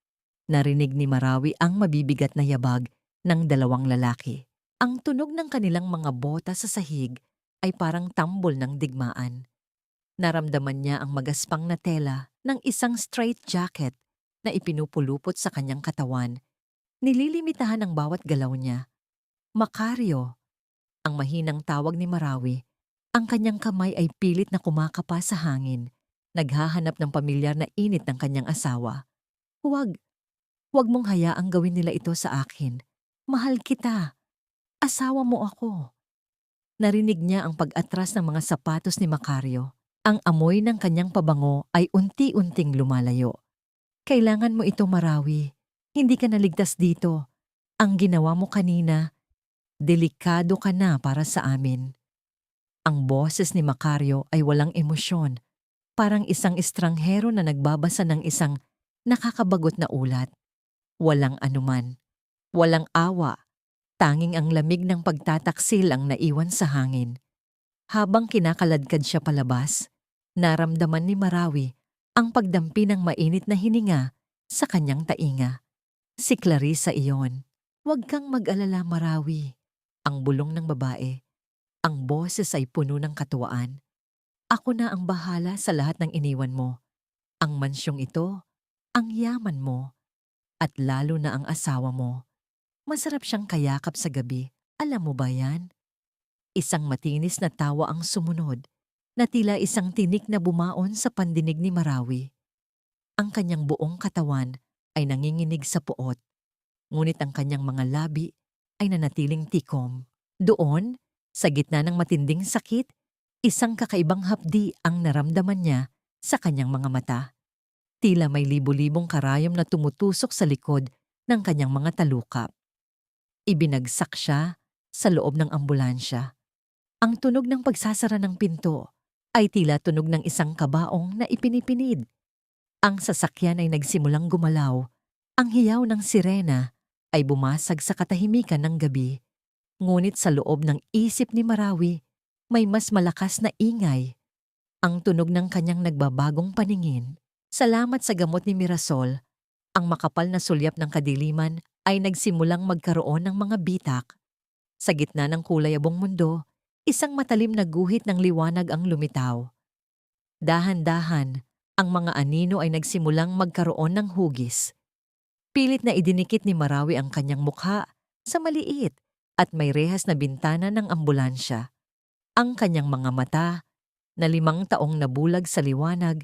Narinig ni Marawi ang mabibigat na yabag ng dalawang lalaki. Ang tunog ng kanilang mga bota sa sahig ay parang tambol ng digmaan. Naramdaman niya ang magaspang na tela ng isang straight jacket na ipinupulupot sa kanyang katawan. Nililimitahan ang bawat galaw niya. Macario, ang mahinang tawag ni Marawi. Ang kanyang kamay ay pilit na kumakapa sa hangin. Naghahanap ng pamilyar na init ng kanyang asawa. Huwag mong hayaang gawin nila ito sa akin. Mahal kita. Asawa mo ako. Narinig niya ang pag-atras ng mga sapatos ni Macario. Ang amoy ng kanyang pabango ay unti-unting lumalayo. Kailangan mo ito, Marawi. Hindi ka naligtas dito. Ang ginawa mo kanina, delikado ka na para sa amin. Ang boses ni Macario ay walang emosyon. Parang isang estranghero na nagbabasa ng isang nakakabagot na ulat. Walang anuman, walang awa, tanging ang lamig ng pagtataksil ang naiwan sa hangin. Habang kinakaladkad siya palabas, naramdaman ni Marawi ang pagdampi ng mainit na hininga sa kanyang tainga. Si Clarissa iyon. Huwag kang mag-alala, Marawi. Ang bulong ng babae. Ang boses ay puno ng katuwaan. Ako na ang bahala sa lahat ng iniwan mo. Ang mansyong ito, ang yaman mo, at lalo na ang asawa mo. Masarap siyang kayakap sa gabi. Alam mo ba yan? Isang matinis na tawa ang sumunod, na tila isang tinik na bumaon sa pandinig ni Marawi. Ang kanyang buong katawan ay nanginginig sa puot, ngunit ang kanyang mga labi ay nanatiling tikom. Doon, sa gitna ng matinding sakit, isang kakaibang hapdi ang naramdaman niya sa kanyang mga mata. Tila may libo-libong karayom na tumutusok sa likod ng kanyang mga talukap. Ibinagsak siya sa loob ng ambulansya. Ang tunog ng pagsasara ng pinto ay tila tunog ng isang kabaong na ipinipinid. Ang sasakyan ay nagsimulang gumalaw. Ang hiyaw ng sirena ay bumasag sa katahimikan ng gabi. Ngunit sa loob ng isip ni Marawi, may mas malakas na ingay. Ang tunog ng kanyang nagbabagong paningin. Salamat sa gamot ni Mirasol, ang makapal na sulyap ng kadiliman ay nagsimulang magkaroon ng mga bitak. Sa gitna ng kulayabong mundo, isang matalim na guhit ng liwanag ang lumitaw. Dahan-dahan, ang mga anino ay nagsimulang magkaroon ng hugis. Pilit na idinikit ni Marawi ang kanyang mukha sa maliit at may rehas na bintana ng ambulansya. Ang kanyang mga mata, na 5 taong nabulag sa liwanag,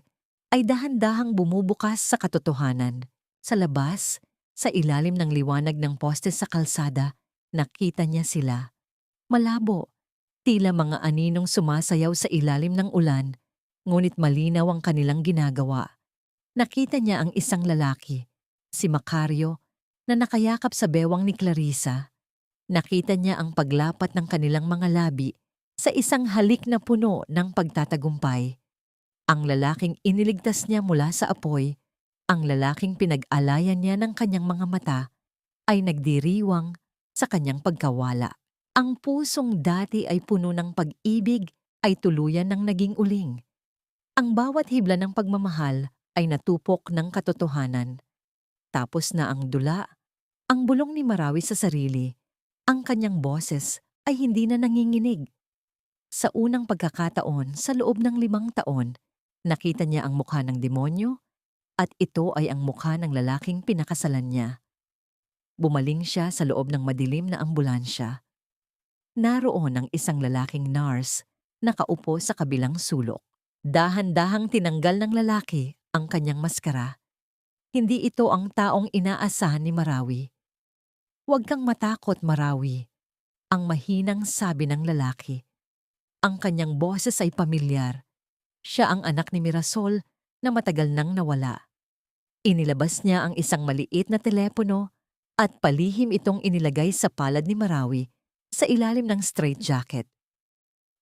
ay dahan-dahang bumubukas sa katotohanan. Sa labas, sa ilalim ng liwanag ng poste sa kalsada, nakita niya sila. Malabo, tila mga aninong sumasayaw sa ilalim ng ulan, ngunit malinaw ang kanilang ginagawa. Nakita niya ang isang lalaki, si Macario, na nakayakap sa bewang ni Clarissa. Nakita niya ang paglapat ng kanilang mga labi sa isang halik na puno ng pagtatagumpay. Ang lalaking iniligtas niya mula sa apoy, ang lalaking pinag-alayan niya ng kanyang mga mata, ay nagdiriwang sa kanyang pagkawala. Ang pusong dati ay puno ng pag-ibig ay tuluyan ng naging uling. Ang bawat hibla ng pagmamahal ay natupok ng katotohanan. Tapos na ang dula, ang bulong ni Marawi sa sarili, ang kanyang boses ay hindi na nanginginig. Sa unang pagkakataon sa loob ng 5 taon, nakita niya ang mukha ng demonyo at ito ay ang mukha ng lalaking pinakasalan niya. Bumaling siya sa loob ng madilim na ambulansya. Naroon ang isang lalaking nurse, nakaupo sa kabilang sulok. Dahan-dahang tinanggal ng lalaki ang kanyang maskara. Hindi ito ang taong inaasahan ni Marawi. "Huwag kang matakot, Marawi," ang mahinang sabi ng lalaki. Ang kanyang boses ay pamilyar. Siya ang anak ni Mirasol na matagal nang nawala. Inilabas niya ang isang maliit na telepono at palihim itong inilagay sa palad ni Marawi sa ilalim ng straitjacket.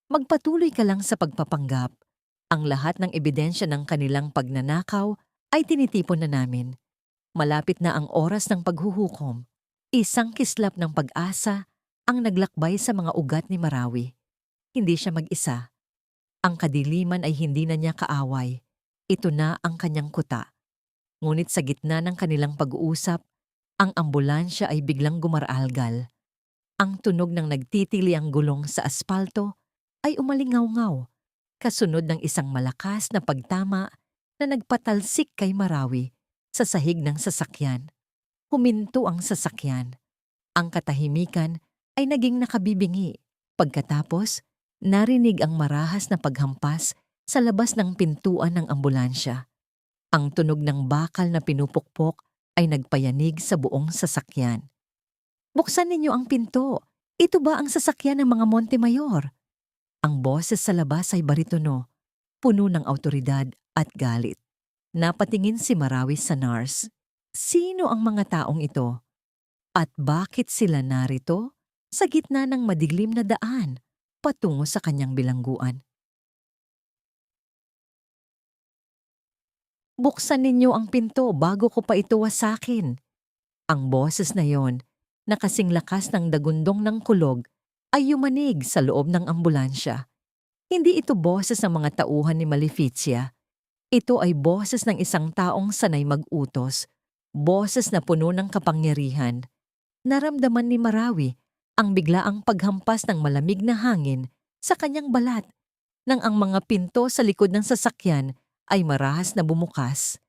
"Magpatuloy ka lang sa pagpapanggap. Ang lahat ng ebidensya ng kanilang pagnanakaw ay tinitipon na namin. Malapit na ang oras ng paghuhukom." Isang kislap ng pag-asa ang naglakbay sa mga ugat ni Marawi. Hindi siya mag-isa. Ang kadiliman ay hindi na niya kaaway. Ito na ang kanyang kuta. Ngunit sa gitna ng kanilang pag-uusap, ang ambulansya ay biglang gumaralgal. Ang tunog ng nagtitili ang gulong sa aspalto ay umalingaw-ngaw, kasunod ng isang malakas na pagtama na nagpatalsik kay Marawi sa sahig ng sasakyan. Huminto ang sasakyan. Ang katahimikan ay naging nakabibingi. Pagkatapos, narinig ang marahas na paghampas sa labas ng pintuan ng ambulansya. Ang tunog ng bakal na pinupukpok ay nagpayanig sa buong sasakyan. "Buksan ninyo ang pinto. Ito ba ang sasakyan ng mga Montemayor?" Ang boses sa labas ay baritono, puno ng awtoridad at galit. Napatingin si Marawi sa nurse. Sino ang mga taong ito? At bakit sila narito sa gitna ng madilim na daan patungo sa kanyang bilangguan? "Buksan ninyo ang pinto bago ko pa ito wasakin." Ang boses na yon, na kasing lakas ng dagundong ng kulog, ay yumanig sa loob ng ambulansya. Hindi ito boses ng mga tauhan ni Maleficia. Ito ay boses ng isang taong sanay mag-utos, boses na puno ng kapangyarihan. Naramdaman ni Marawi ang biglaang paghampas ng malamig na hangin sa kanyang balat nang ang mga pinto sa likod ng sasakyan ay marahas na bumukas.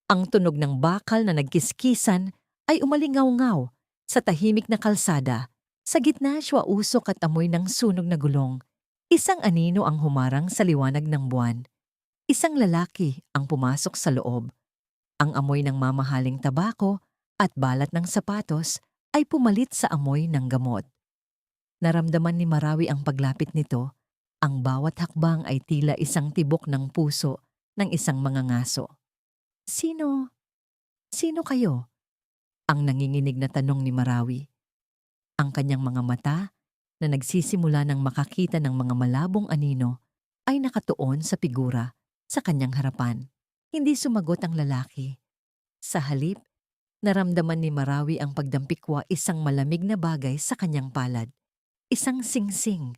Ang tunog ng bakal na nagkiskisan ay umalingaw-ngaw sa tahimik na kalsada. Sa gitna siya usok at amoy ng sunog na gulong. Isang anino ang humarang sa liwanag ng buwan. Isang lalaki ang pumasok sa loob. Ang amoy ng mamahaling tabako at balat ng sapatos ay pumalit sa amoy ng gamot. Naramdaman ni Marawi ang paglapit nito. Ang bawat hakbang ay tila isang tibok ng puso ng isang mangangaso. "Sino? Sino kayo?" Ang nanginginig na tanong ni Marawi. Ang kanyang mga mata, na nagsisimula ng makakita ng mga malabong anino, ay nakatuon sa figura sa kanyang harapan. Hindi sumagot ang lalaki. Sa halip, naramdaman ni Marawi ang pagdampikwa isang malamig na bagay sa kanyang palad. Isang singsing.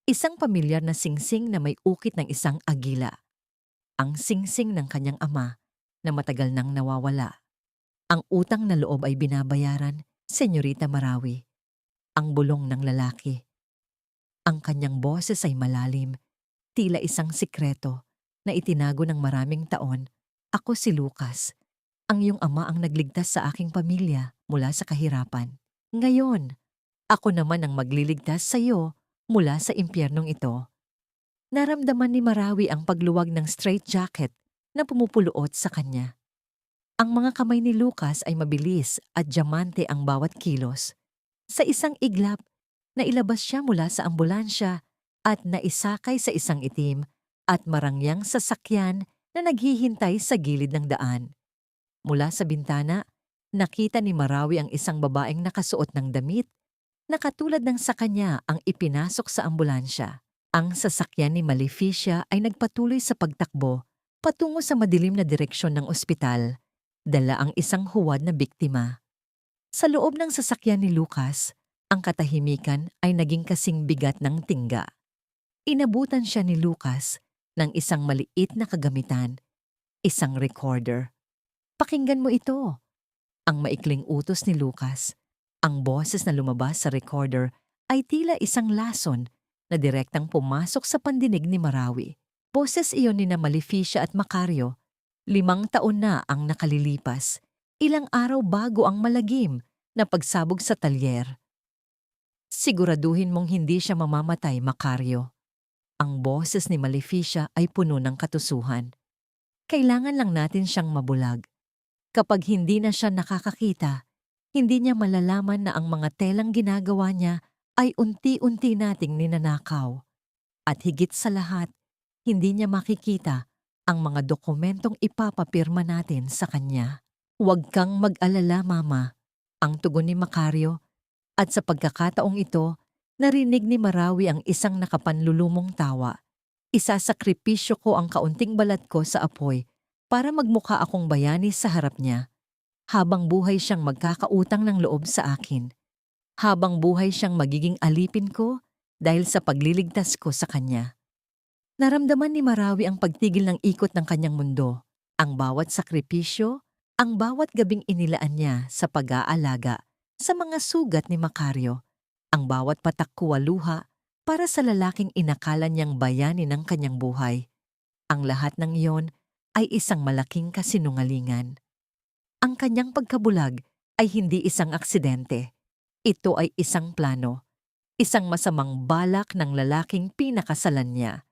Isang pamilyar na singsing na may ukit ng isang agila. Ang singsing ng kanyang ama, na matagal nang nawawala. Ang utang na loob ay binabayaran, Senyorita Marawi. Ang bulong ng lalaki. Ang kanyang boses ay malalim, tila isang sikreto na itinago ng maraming taon. Ako si Lucas, ang iyong ama ang nagligtas sa aking pamilya mula sa kahirapan. Ngayon, ako naman ang magliligtas sa iyo mula sa impyernong ito. Naramdaman ni Marawi ang pagluwag ng straitjacket na pumupuluot sa kanya. Ang mga kamay ni Lucas ay mabilis at diamante ang bawat kilos. Sa isang iglap, nailabas siya mula sa ambulansya at naisakay sa isang itim at marangyang sasakyan na naghihintay sa gilid ng daan. Mula sa bintana, nakita ni Marawi ang isang babaeng nakasuot ng damit na katulad ng sa kanya ang ipinasok sa ambulansya. Ang sasakyan ni Maleficia ay nagpatuloy sa pagtakbo patungo sa madilim na direksyon ng ospital. Dala ang isang huwad na biktima. Sa loob ng sasakyan ni Lucas, ang katahimikan ay naging kasing bigat ng tingga. Inabutan siya ni Lucas ng isang maliit na kagamitan, isang recorder. Pakinggan mo ito. Ang maikling utos ni Lucas. Ang boses na lumabas sa recorder ay tila isang lason na direktang pumasok sa pandinig ni Marawi. Boses iyon ni na Maleficia at Macario. 5 taon na ang nakalilipas, ilang araw bago ang malagim na pagsabog sa talyer. Siguraduhin mong hindi siya mamamatay, Macario. Ang boses ni Maleficia ay puno ng katusuhan. Kailangan lang natin siyang mabulag. Kapag hindi na siya nakakakita, hindi niya malalaman na ang mga telang ginagawa niya ay unti-unti nating ninanakaw. At higit sa lahat, hindi niya makikita ang mga dokumentong ipapapirma natin sa kanya. Huwag kang mag-alala, Mama, ang tugon ni Macario, at sa pagkakataong ito, narinig ni Marawi ang isang nakapanlulumong tawa. Isasakripisyo ko ang kaunting balat ko sa apoy para magmukha akong bayani sa harap niya. Habang buhay siyang magkakautang ng loob sa akin. Habang buhay siyang magiging alipin ko dahil sa pagliligtas ko sa kanya. Naramdaman ni Marawi ang pagtigil ng ikot ng kanyang mundo, ang bawat sakripisyo, ang bawat gabing inilaan niya sa pag-aalaga sa mga sugat ni Macario, ang bawat patak kuwaluha para sa lalaking inakala niyang bayani ng kanyang buhay. Ang lahat ng iyon ay isang malaking kasinungalingan. Ang kanyang pagkabulag ay hindi isang aksidente. Ito ay isang plano, isang masamang balak ng lalaking pinakasalan niya.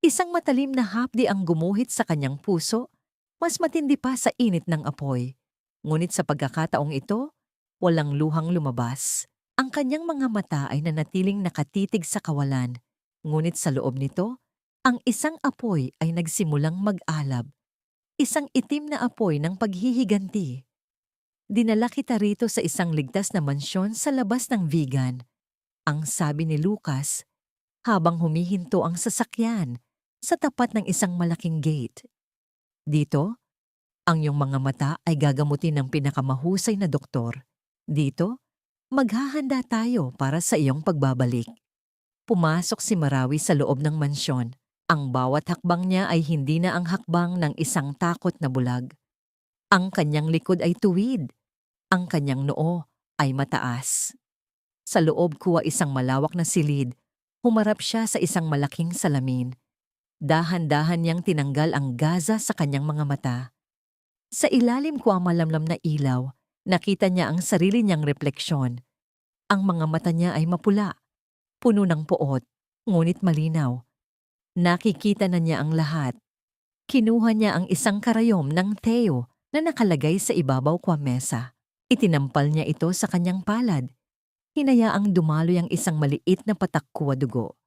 Isang matalim na hapdi ang gumuhit sa kanyang puso, mas matindi pa sa init ng apoy. Ngunit sa pagkakataong ito, walang luhang lumabas. Ang kanyang mga mata ay nanatiling nakatitig sa kawalan. Ngunit sa loob nito, ang isang apoy ay nagsimulang mag-alab. Isang itim na apoy ng paghihiganti. Dinala kita rito sa isang ligtas na mansyon sa labas ng vegan. Ang sabi ni Lucas, habang humihinto ang sasakyan sa tapat ng isang malaking gate. Dito, ang iyong mga mata ay gagamutin ng pinakamahusay na doktor. Dito, maghahanda tayo para sa iyong pagbabalik. Pumasok si Marawi sa loob ng mansyon. Ang bawat hakbang niya ay hindi na ang hakbang ng isang takot na bulag. Ang kanyang likod ay tuwid. Ang kanyang noo ay mataas. Sa loob kuha isang malawak na silid. Humarap siya sa isang malaking salamin. Dahan-dahan niyang tinanggal ang gaza sa kanyang mga mata. Sa ilalim ko ang malamlam na ilaw, nakita niya ang sarili niyang refleksyon. Ang mga mata niya ay mapula, puno ng puot, ngunit malinaw. Nakikita na niya ang lahat. Kinuha niya ang isang karayom ng Theo na nakalagay sa ibabaw kwa mesa. Itinampal niya ito sa kanyang palad. Hinayaang dumaloy ang isang maliit na patakkuwa dugo.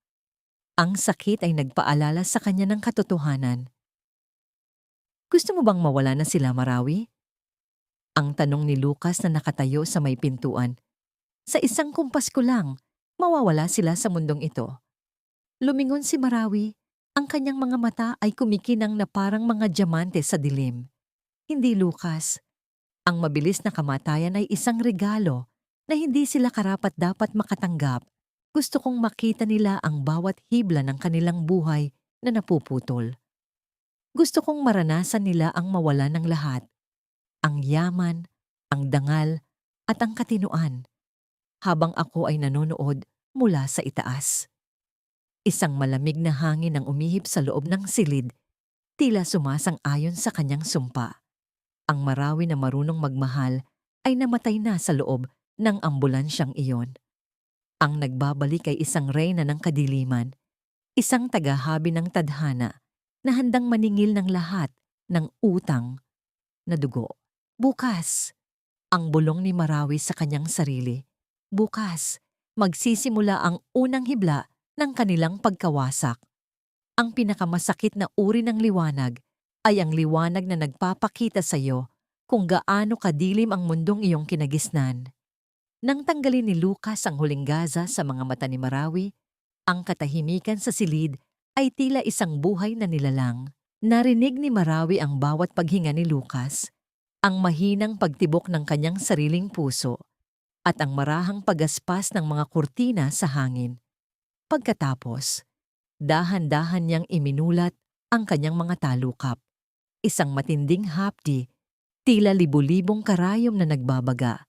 Ang sakit ay nagpaalala sa kanya ng katotohanan. Gusto mo bang mawala na sila, Marawi? Ang tanong ni Lucas na nakatayo sa may pintuan. Sa isang kumpas ko lang, mawawala sila sa mundong ito. Lumingon si Marawi, ang kanyang mga mata ay kumikinang na parang mga diamante sa dilim. Hindi, Lucas. Ang mabilis na kamatayan ay isang regalo na hindi sila karapat-dapat makatanggap. Gusto kong makita nila ang bawat hibla ng kanilang buhay na napuputol. Gusto kong maranasan nila ang mawala ng lahat, ang yaman, ang dangal, at ang katinuan, habang ako ay nanonood mula sa itaas. Isang malamig na hangin ang umihip sa loob ng silid, tila sumasang-ayon sa kanyang sumpa. Ang Marawi na marunong magmahal ay namatay na sa loob ng ambulansyang iyon. Ang nagbabalik ay isang reyna ng kadiliman, isang tagahabi ng tadhana na handang maningil ng lahat ng utang na dugo. Bukas, ang bulong ni Marawi sa kanyang sarili. Bukas, magsisimula ang unang hibla ng kanilang pagkawasak. Ang pinakamasakit na uri ng liwanag ay ang liwanag na nagpapakita sa iyo kung gaano kadilim ang mundong iyong kinagisnan. Nang tanggalin ni Lucas ang huling gaza sa mga mata ni Marawi, ang katahimikan sa silid ay tila isang buhay na nilalang. Narinig ni Marawi ang bawat paghinga ni Lucas, ang mahinang pagtibok ng kanyang sariling puso, at ang marahang pagaspas ng mga kurtina sa hangin. Pagkatapos, dahan-dahan niyang iminulat ang kanyang mga talukap. Isang matinding hapdi, tila libu-libong karayom na nagbabaga,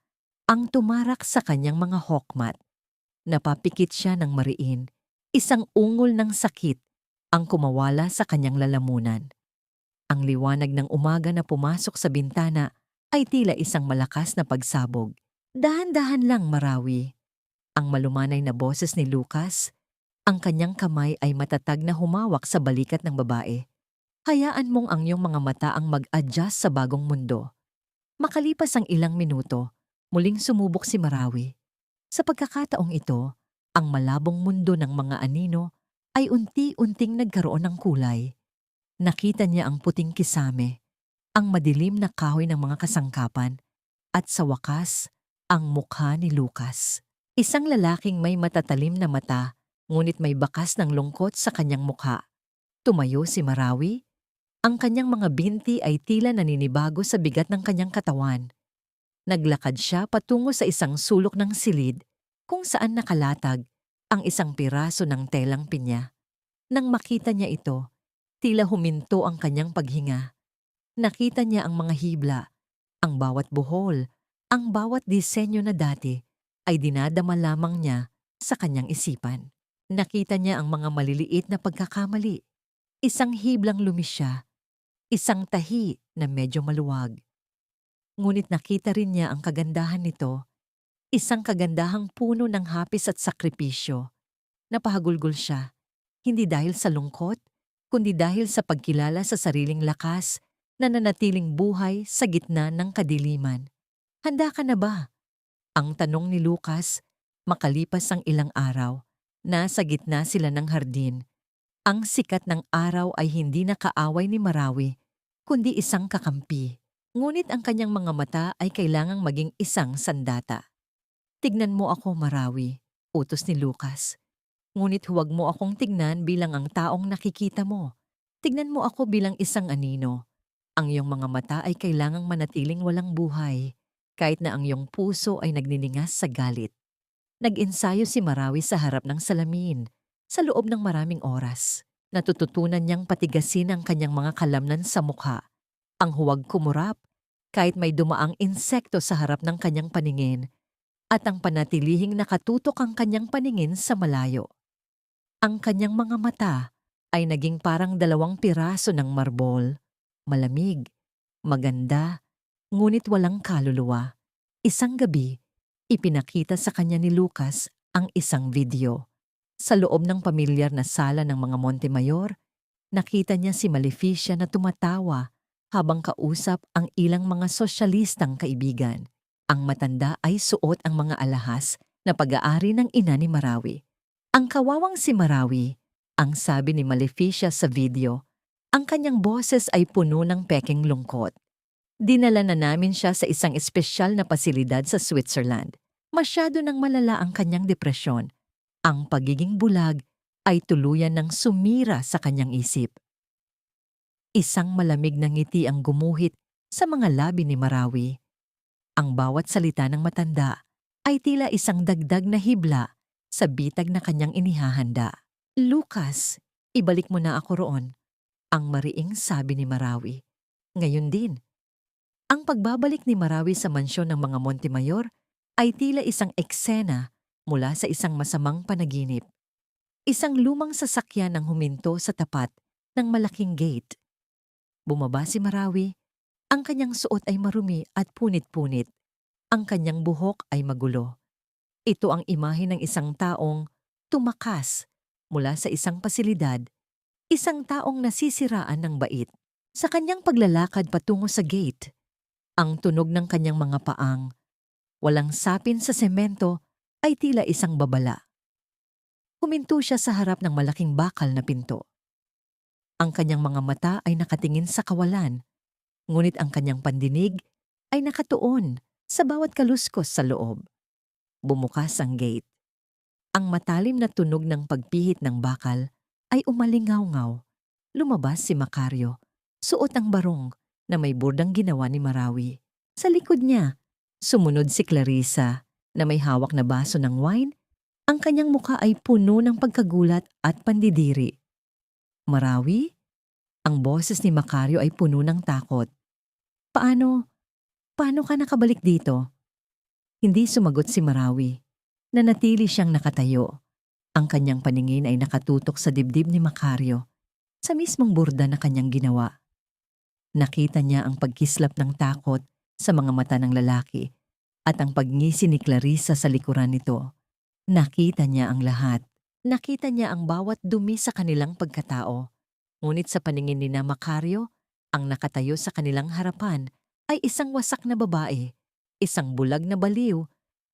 ang tumarak sa kanyang mga hokmat. Napapikit siya ng mariin, isang ungol ng sakit ang kumawala sa kanyang lalamunan. Ang liwanag ng umaga na pumasok sa bintana ay tila isang malakas na pagsabog. Dahan-dahan lang, Marawi. Ang malumanay na boses ni Lucas, ang kanyang kamay ay matatag na humawak sa balikat ng babae. Hayaan mong ang iyong mga mata ang mag-adjust sa bagong mundo. Makalipas ang ilang minuto, muling sumubok si Marawi. Sa pagkakataong ito, ang malabong mundo ng mga anino ay unti-unting nagkaroon ng kulay. Nakita niya ang puting kisame, ang madilim na kahoy ng mga kasangkapan, at sa wakas, ang mukha ni Lucas. Isang lalaking may matatalim na mata, ngunit may bakas ng lungkot sa kanyang mukha. Tumayo si Marawi. Ang kanyang mga binti ay tila naninibago sa bigat ng kanyang katawan. Naglakad siya patungo sa isang sulok ng silid kung saan nakalatag ang isang piraso ng telang pinya. Nang makita niya ito, tila huminto ang kanyang paghinga. Nakita niya ang mga hibla, ang bawat buhol, ang bawat disenyo na dati ay dinadama lamang niya sa kanyang isipan. Nakita niya ang mga maliliit na pagkakamali. Isang hiblang lumisya, isang tahi na medyo maluwag. Ngunit nakita rin niya ang kagandahan nito, isang kagandahang puno ng hapis at sakripisyo. Napahagulgol siya, hindi dahil sa lungkot, kundi dahil sa pagkilala sa sariling lakas na nanatiling buhay sa gitna ng kadiliman. Handa ka na ba? Ang tanong ni Lucas, makalipas ang ilang araw, nasa gitna sila ng hardin. Ang sikat ng araw ay hindi nakaaway ni Marawi, kundi isang kakampi. Ngunit ang kanyang mga mata ay kailangang maging isang sandata. Tignan mo ako, Marawi, utos ni Lucas. Ngunit huwag mo akong tignan bilang ang taong nakikita mo. Tignan mo ako bilang isang anino. Ang iyong mga mata ay kailangang manatiling walang buhay, kahit na ang iyong puso ay nagniningas sa galit. Nag-ensayo si Marawi sa harap ng salamin, sa loob ng maraming oras. Natututunan niyang patigasin ang kanyang mga kalamnan sa mukha. Ang huwag kumurap, kahit may dumaang insekto sa harap ng kanyang paningin, at ang panatilihing nakatutok ang kanyang paningin sa malayo. Ang kanyang mga mata ay naging parang 2 piraso ng marbol, malamig, maganda, ngunit walang kaluluwa. Isang gabi, ipinakita sa kanya ni Lucas ang isang video. Sa loob ng pamilyar na sala ng mga Montemayor, nakita niya si Maleficia na tumatawa habang kausap ang ilang mga sosyalistang kaibigan. Ang matanda ay suot ang mga alahas na pag-aari ng ina ni Marawi. Ang kawawang si Marawi, ang sabi ni Maleficia sa video, ang kanyang boses ay puno ng pekeng lungkot. Dinala na namin siya sa isang espesyal na pasilidad sa Switzerland. Masyado nang malala ang kanyang depresyon. Ang pagiging bulag ay tuluyan ng sumira sa kanyang isip. Isang malamig na ngiti ang gumuhit sa mga labi ni Marawi. Ang bawat salita ng matanda ay tila isang dagdag na hibla sa bitag na kanyang inihahanda. Lucas, ibalik mo na ako roon. Ang mariing sabi ni Marawi. Ngayon din, ang pagbabalik ni Marawi sa mansyon ng mga Montemayor ay tila isang eksena mula sa isang masamang panaginip. Isang lumang sasakyan ang huminto sa tapat ng malaking gate. Bumaba si Marawi. Ang kanyang suot ay marumi at punit-punit. Ang kanyang buhok ay magulo. Ito ang imahe ng isang taong tumakas mula sa isang pasilidad, isang taong nasisiraan ng bait. Sa kanyang paglalakad patungo sa gate, ang tunog ng kanyang mga paang, walang sapin sa semento, ay tila isang babala. Huminto siya sa harap ng malaking bakal na pinto. Ang kanyang mga mata ay nakatingin sa kawalan, ngunit ang kanyang pandinig ay nakatuon sa bawat kaluskos sa loob. Bumukas ang gate. Ang matalim na tunog ng pagpihit ng bakal ay umalingaw-ngaw. Lumabas si Macario, suot ang barong na may burdang ginawa ni Marawi. Sa likod niya, sumunod si Clarissa na may hawak na baso ng wine. Ang kanyang mukha ay puno ng pagkagulat at pandidiri. Marawi? Ang boses ni Macario ay puno ng takot. Paano ka nakabalik dito? Hindi sumagot si Marawi. Nanatili siyang nakatayo. Ang kanyang paningin ay nakatutok sa dibdib ni Macario, sa mismong burda na kanyang ginawa. Nakita niya ang pagkislap ng takot sa mga mata ng lalaki at ang pagngisi ni Clarissa sa likuran nito. Nakita niya ang lahat. Nakita niya ang bawat dumi sa kanilang pagkatao. Ngunit sa paningin ni Macario, ang nakatayo sa kanilang harapan ay isang wasak na babae, isang bulag na baliw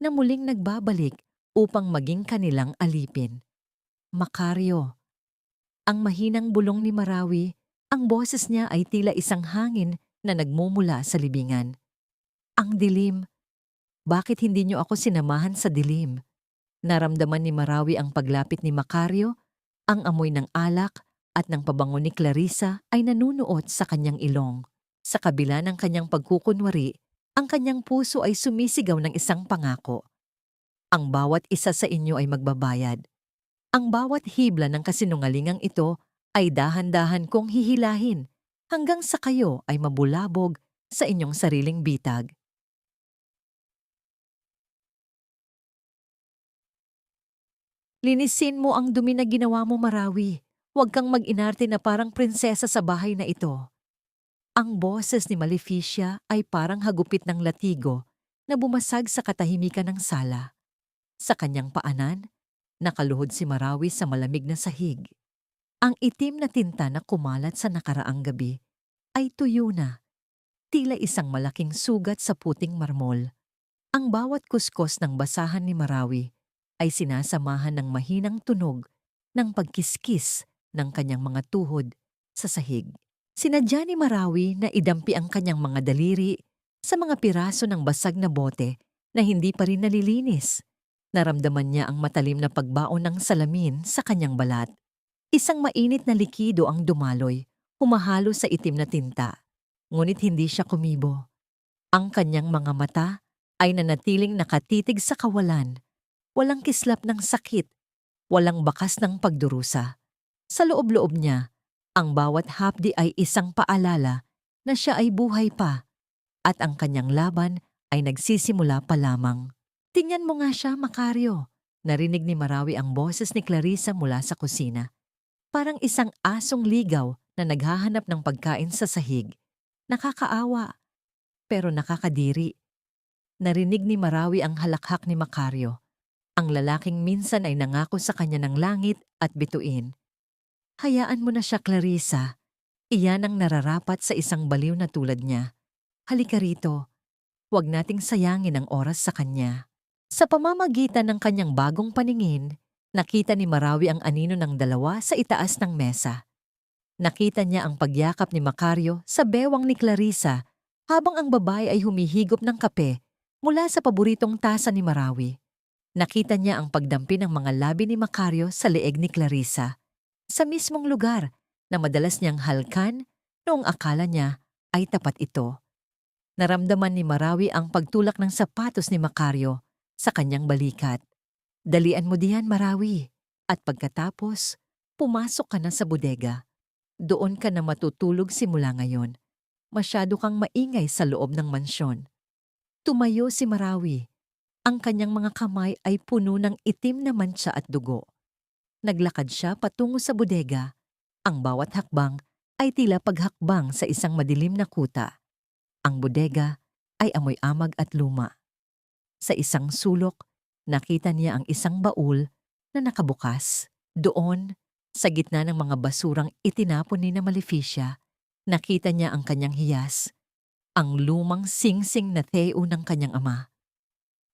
na muling nagbabalik upang maging kanilang alipin. Macario. Ang mahinang bulong ni Marawi, ang boses niya ay tila isang hangin na nagmumula sa libingan. Ang dilim. Bakit hindi niyo ako sinamahan sa dilim? Naramdaman ni Marawi ang paglapit ni Macario, ang amoy ng alak at ng pabango ni Clarissa ay nanunuot sa kanyang ilong. Sa kabila ng kanyang pagkukunwari, ang kanyang puso ay sumisigaw ng isang pangako. Ang bawat isa sa inyo ay magbabayad. Ang bawat hibla ng kasinungalingang ito ay dahan-dahan kong hihilahin hanggang sa kayo ay mabulabog sa inyong sariling bitag. Linisin mo ang dumi na ginawa mo, Marawi. Huwag kang mag-inarte na parang prinsesa sa bahay na ito. Ang boses ni Maleficia ay parang hagupit ng latigo na bumasag sa katahimikan ng sala. Sa kanyang paanan, nakaluhod si Marawi sa malamig na sahig. Ang itim na tinta na kumalat sa nakaraang gabi ay tuyo na, tila isang malaking sugat sa puting marmol. Ang bawat kuskos ng basahan ni Marawi ay sinasamahan ng mahinang tunog ng pagkiskis ng kanyang mga tuhod sa sahig. Sinadya ni Marawi na idampi ang kanyang mga daliri sa mga piraso ng basag na bote na hindi pa rin nalilinis. Naramdaman niya ang matalim na pagbaon ng salamin sa kanyang balat. Isang mainit na likido ang dumaloy, humahalo sa itim na tinta. Ngunit hindi siya kumibo. Ang kanyang mga mata ay nanatiling nakatitig sa kawalan. Walang kislap ng sakit, walang bakas ng pagdurusa. Sa loob-loob niya, ang bawat hapdi ay isang paalala na siya ay buhay pa at ang kanyang laban ay nagsisimula pa lamang. Tingnan mo nga siya, Macario. Narinig ni Marawi ang boses ni Clarissa mula sa kusina. Parang isang asong ligaw na naghahanap ng pagkain sa sahig. Nakakaawa, pero nakakadiri. Narinig ni Marawi ang halakhak ni Macario. Ang lalaking minsan ay nangako sa kanya ng langit at bituin. Hayaan mo na siya, Clarissa. Iyan ang nararapat sa isang baliw na tulad niya. Halika rito. Huwag nating sayangin ang oras sa kanya. Sa pamamagitan ng kanyang bagong paningin, nakita ni Marawi ang anino ng dalawa sa itaas ng mesa. Nakita niya ang pagyakap ni Macario sa bewang ni Clarissa habang ang babae ay humihigop ng kape mula sa paboritong tasa ni Marawi. Nakita niya ang pagdampi ng mga labi ni Macario sa leeg ni Clarissa, sa mismong lugar na madalas niyang halkan noong akala niya ay tapat ito. Naramdaman ni Marawi ang pagtulak ng sapatos ni Macario sa kanyang balikat. Dalian mo diyan, Marawi. At pagkatapos, pumasok ka na sa bodega. Doon ka na matutulog simula ngayon. Masyado kang maingay sa loob ng mansyon. Tumayo si Marawi. Ang kanyang mga kamay ay puno ng itim na mantsa at dugo. Naglakad siya patungo sa bodega. Ang bawat hakbang ay tila paghakbang sa isang madilim na kuta. Ang bodega ay amoy amag at luma. Sa isang sulok, nakita niya ang isang baul na nakabukas. Doon, sa gitna ng mga basurang itinapon ni na Maleficia, nakita niya ang kanyang hiyas, ang lumang singsing na Theo ng kanyang ama.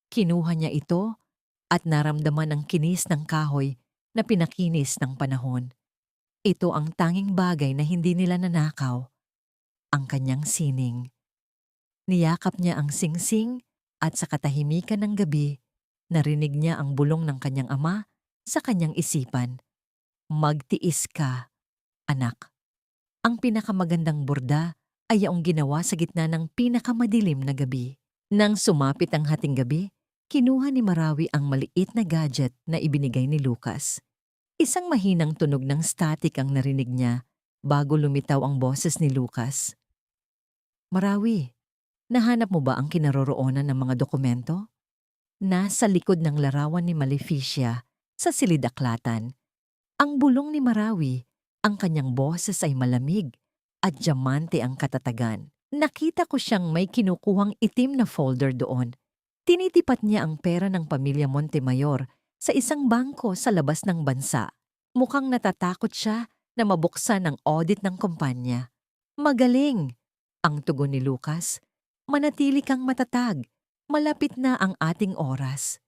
Kinuha niya ito at naramdaman ang kinis ng kahoy na pinakinis ng panahon. Ito ang tanging bagay na hindi nila nanakaw, ang kanyang sining. Niyakap niya ang singsing at sa katahimikan ng gabi, narinig niya ang bulong ng kanyang ama sa kanyang isipan. Magtiis ka, anak. Ang pinakamagandang borda ay yaong ginawa sa gitna ng pinakamadilim na gabi. Nang sumapit ang hating gabi, kinuha ni Marawi ang maliit na gadget na ibinigay ni Lucas. Isang mahinang tunog ng static ang narinig niya bago lumitaw ang boses ni Lucas. Marawi, nahanap mo ba ang kinaroroonan ng mga dokumento? Nasa likod ng larawan ni Maleficia sa silid-aklatan. Ang bulong ni Marawi, ang kanyang boses ay malamig at diamante ang katatagan. Nakita ko siyang may kinukuhang itim na folder doon. Tinitipat niya ang pera ng pamilya Montemayor sa isang bangko sa labas ng bansa. Mukhang natatakot siya na mabuksan ang audit ng kumpanya. Magaling! Ang tugon ni Lucas. Manatili kang matatag. Malapit na ang ating oras.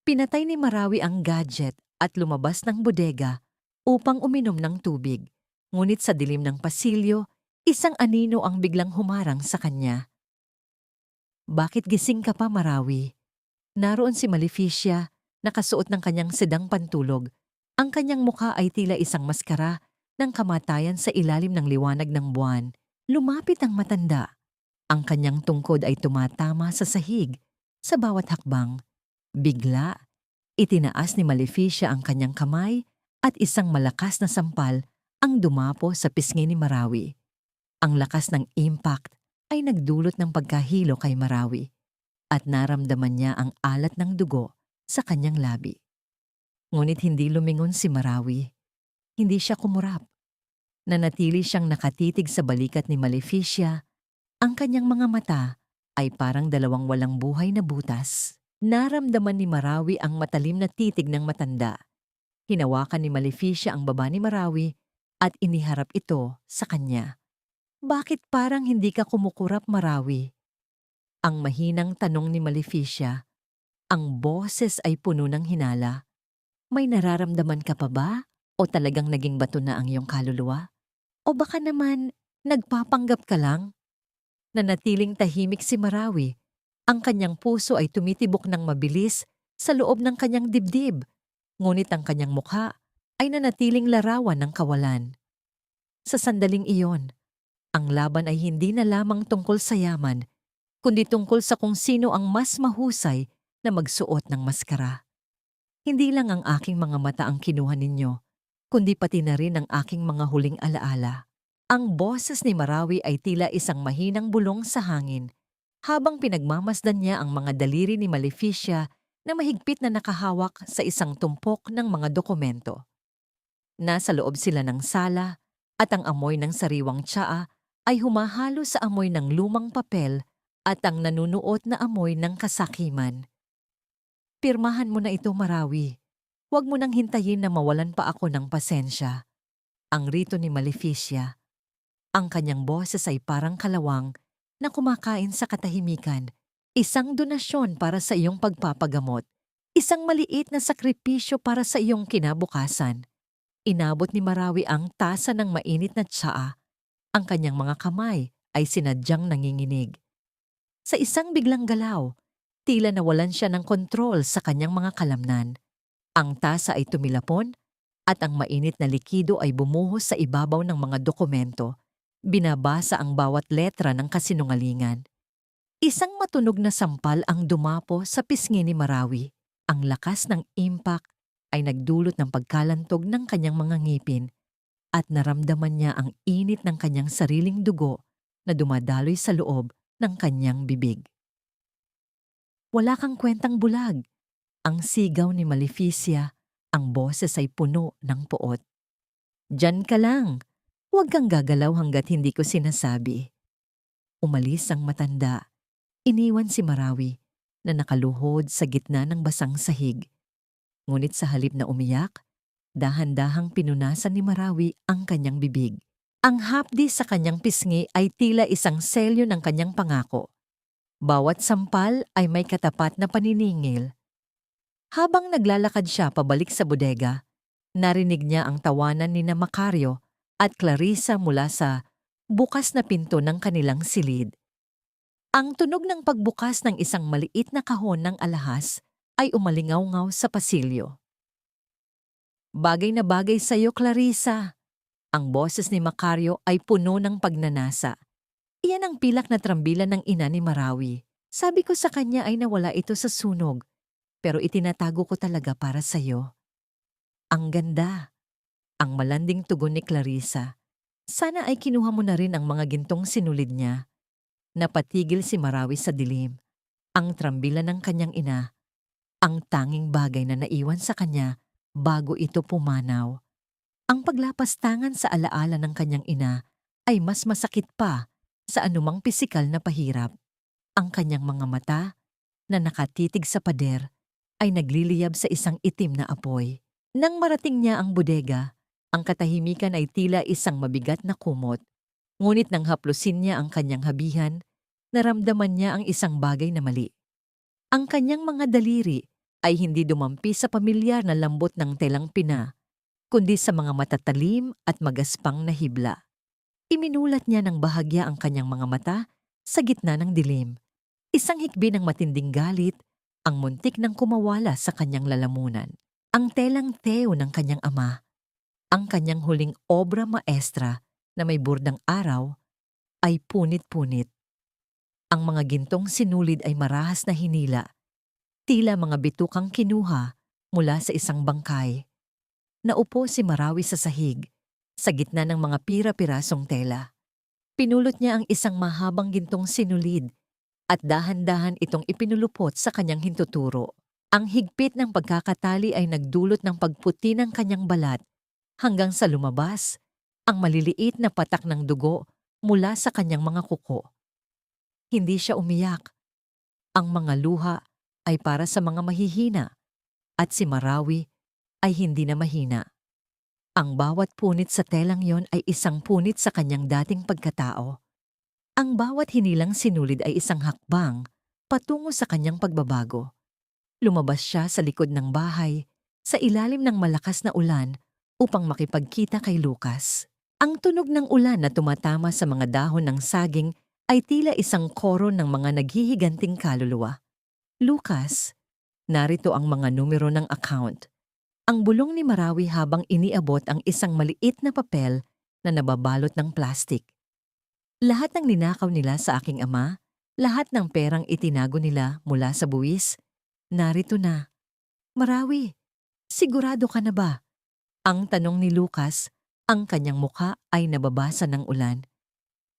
Pinatay ni Marawi ang gadget at lumabas ng bodega upang uminom ng tubig. Ngunit sa dilim ng pasilyo, isang anino ang biglang humarang sa kanya. Bakit gising ka pa, Marawi? Naroon si Maleficia, nakasuot ng kanyang sedang pantulog. Ang kanyang mukha ay tila isang maskara ng kamatayan sa ilalim ng liwanag ng buwan. Lumapit ang matanda. Ang kanyang tungkod ay tumatama sa sahig sa bawat hakbang. Bigla, itinaas ni Maleficia ang kanyang kamay at isang malakas na sampal ang dumapo sa pisngi ni Marawi. Ang lakas ng impact ay nagdulot ng pagkahilo kay Marawi at naramdaman niya ang alat ng dugo sa kanyang labi. Ngunit hindi lumingon si Marawi. Hindi siya kumurap. Nanatili siyang nakatitig sa balikat ni Maleficia. Ang kanyang mga mata ay parang dalawang walang buhay na butas. Naramdaman ni Marawi ang matalim na titig ng matanda. Hinawakan ni Maleficia ang baba ni Marawi at iniharap ito sa kanya. Bakit parang hindi ka kumukurap, Marawi? Ang mahinang tanong ni Maleficia. Ang boses ay puno ng hinala. May nararamdaman ka pa ba? O talagang naging bato na ang iyong kaluluwa? O baka naman nagpapanggap ka lang? Nanatiling tahimik si Marawi. Ang kanyang puso ay tumitibok ng mabilis sa loob ng kanyang dibdib. Ngunit ang kanyang mukha ay nanatiling larawan ng kawalan. Sa sandaling iyon, ang laban ay hindi na lamang tungkol sa yaman, kundi tungkol sa kung sino ang mas mahusay na magsuot ng maskara. Hindi lang ang aking mga mata ang kinuha ninyo, kundi pati na rin ang aking mga huling alaala. Ang boses ni Marawi ay tila isang mahinang bulong sa hangin, habang pinagmamasdan niya ang mga daliri ni Maleficia na mahigpit na nakahawak sa isang tumpok ng mga dokumento. Nasa loob sila ng sala at ang amoy ng sariwang tsaa ay humahalo sa amoy ng lumang papel at ang nanunuot na amoy ng kasakiman. Pirmahan mo na ito, Marawi. Huwag mo nang hintayin na mawalan pa ako ng pasensya. Ang rito ni Maleficia. Ang kanyang boses ay parang kalawang na kumakain sa katahimikan. Isang donasyon para sa iyong pagpapagamot. Isang maliit na sakripisyo para sa iyong kinabukasan. Inabot ni Marawi ang tasa ng mainit na tsaa. Ang kanyang mga kamay ay sinadyang nanginginig. Sa isang biglang galaw, tila nawalan siya ng kontrol sa kanyang mga kalamnan. Ang tasa ay tumilapon at ang mainit na likido ay bumuhos sa ibabaw ng mga dokumento. Binabasa ang bawat letra ng kasinungalingan. Isang matunog na sampal ang dumapo sa pisngi ni Marawi. Ang lakas ng impact ay nagdulot ng pagkalantog ng kanyang mga ngipin at naramdaman niya ang init ng kanyang sariling dugo na dumadaloy sa loob ng kanyang bibig. Wala kang kwentang bulag. Ang sigaw ni Maleficia, ang boses ay puno ng poot. Diyan ka lang. Huwag kang gagalaw hanggat hindi ko sinasabi. Umalis ang matanda. Iniwan si Marawi na nakaluhod sa gitna ng basang sahig. Ngunit sa halip na umiyak, dahan-dahang pinunasan ni Marawi ang kanyang bibig. Ang hapdi sa kanyang pisngi ay tila isang selyo ng kanyang pangako. Bawat sampal ay may katapat na paniningil. Habang naglalakad siya pabalik sa bodega, narinig niya ang tawanan ni Macario at Clarissa mula sa bukas na pinto ng kanilang silid. Ang tunog ng pagbukas ng isang maliit na kahon ng alahas ay umalingaw-ngaw sa pasilyo. Bagay na bagay sa iyo, Clarissa. Ang boses ni Macario ay puno ng pagnanasa. Iyan ang pilak na trambilan ng ina ni Marawi. Sabi ko sa kanya ay nawala ito sa sunog, pero itinatago ko talaga para sa iyo. Ang ganda. Ang malanding tugon ni Clarissa. Sana ay kinuha mo na rin ang mga gintong sinulid niya. Napatigil si Marawi sa dilim. Ang trambilan ng kanyang ina, ang tanging bagay na naiwan sa kanya bago ito pumanaw. Ang paglapastangan sa alaala ng kanyang ina ay mas masakit pa sa anumang pisikal na pahirap. Ang kanyang mga mata na nakatitig sa pader ay nagliliyab sa isang itim na apoy. Nang marating niya ang bodega, ang katahimikan ay tila isang mabigat na kumot. Ngunit nang haplusin niya ang kanyang habihan, naramdaman niya ang isang bagay na mali. Ang kanyang mga daliri ay hindi dumampi sa pamilyar na lambot ng telang pina, kundi sa mga matatalim at magaspang na hibla. Iminulat niya ng bahagya ang kanyang mga mata sa gitna ng dilim. Isang hikbi ng matinding galit, ang muntik ng kumawala sa kanyang lalamunan. Ang telang teo ng kanyang ama, ang kanyang huling obra maestra na may burdang araw, ay punit-punit. Ang mga gintong sinulid ay marahas na hinila, tila mga bitukang kinuha mula sa isang bangkay. Naupo si Marawi sa sahig, sa gitna ng mga pira-pirasong tela. Pinulot niya ang isang mahabang gintong sinulid at dahan-dahan itong ipinulupot sa kanyang hintuturo. Ang higpit ng pagkakatali ay nagdulot ng pagputi ng kanyang balat hanggang sa lumabas ang maliliit na patak ng dugo mula sa kanyang mga kuko. Hindi siya umiyak. Ang mga luha ay para sa mga mahihina at si Marawi ay hindi na mahina. Ang bawat punit sa telang yon ay isang punit sa kanyang dating pagkatao. Ang bawat hinilang sinulid ay isang hakbang patungo sa kanyang pagbabago. Lumabas siya sa likod ng bahay, sa ilalim ng malakas na ulan upang makipagkita kay Lucas. Ang tunog ng ulan na tumatama sa mga dahon ng saging ay tila isang koro ng mga naghihiganting kaluluwa. Lucas, narito ang mga numero ng account. Ang bulong ni Marawi habang iniabot ang isang maliit na papel na nababalot ng plastik. Lahat ng ninakaw nila sa aking ama, lahat ng perang itinago nila mula sa buwis, narito na. Marawi, sigurado ka na ba? Ang tanong ni Lucas, ang kanyang mukha ay nababasa ng ulan.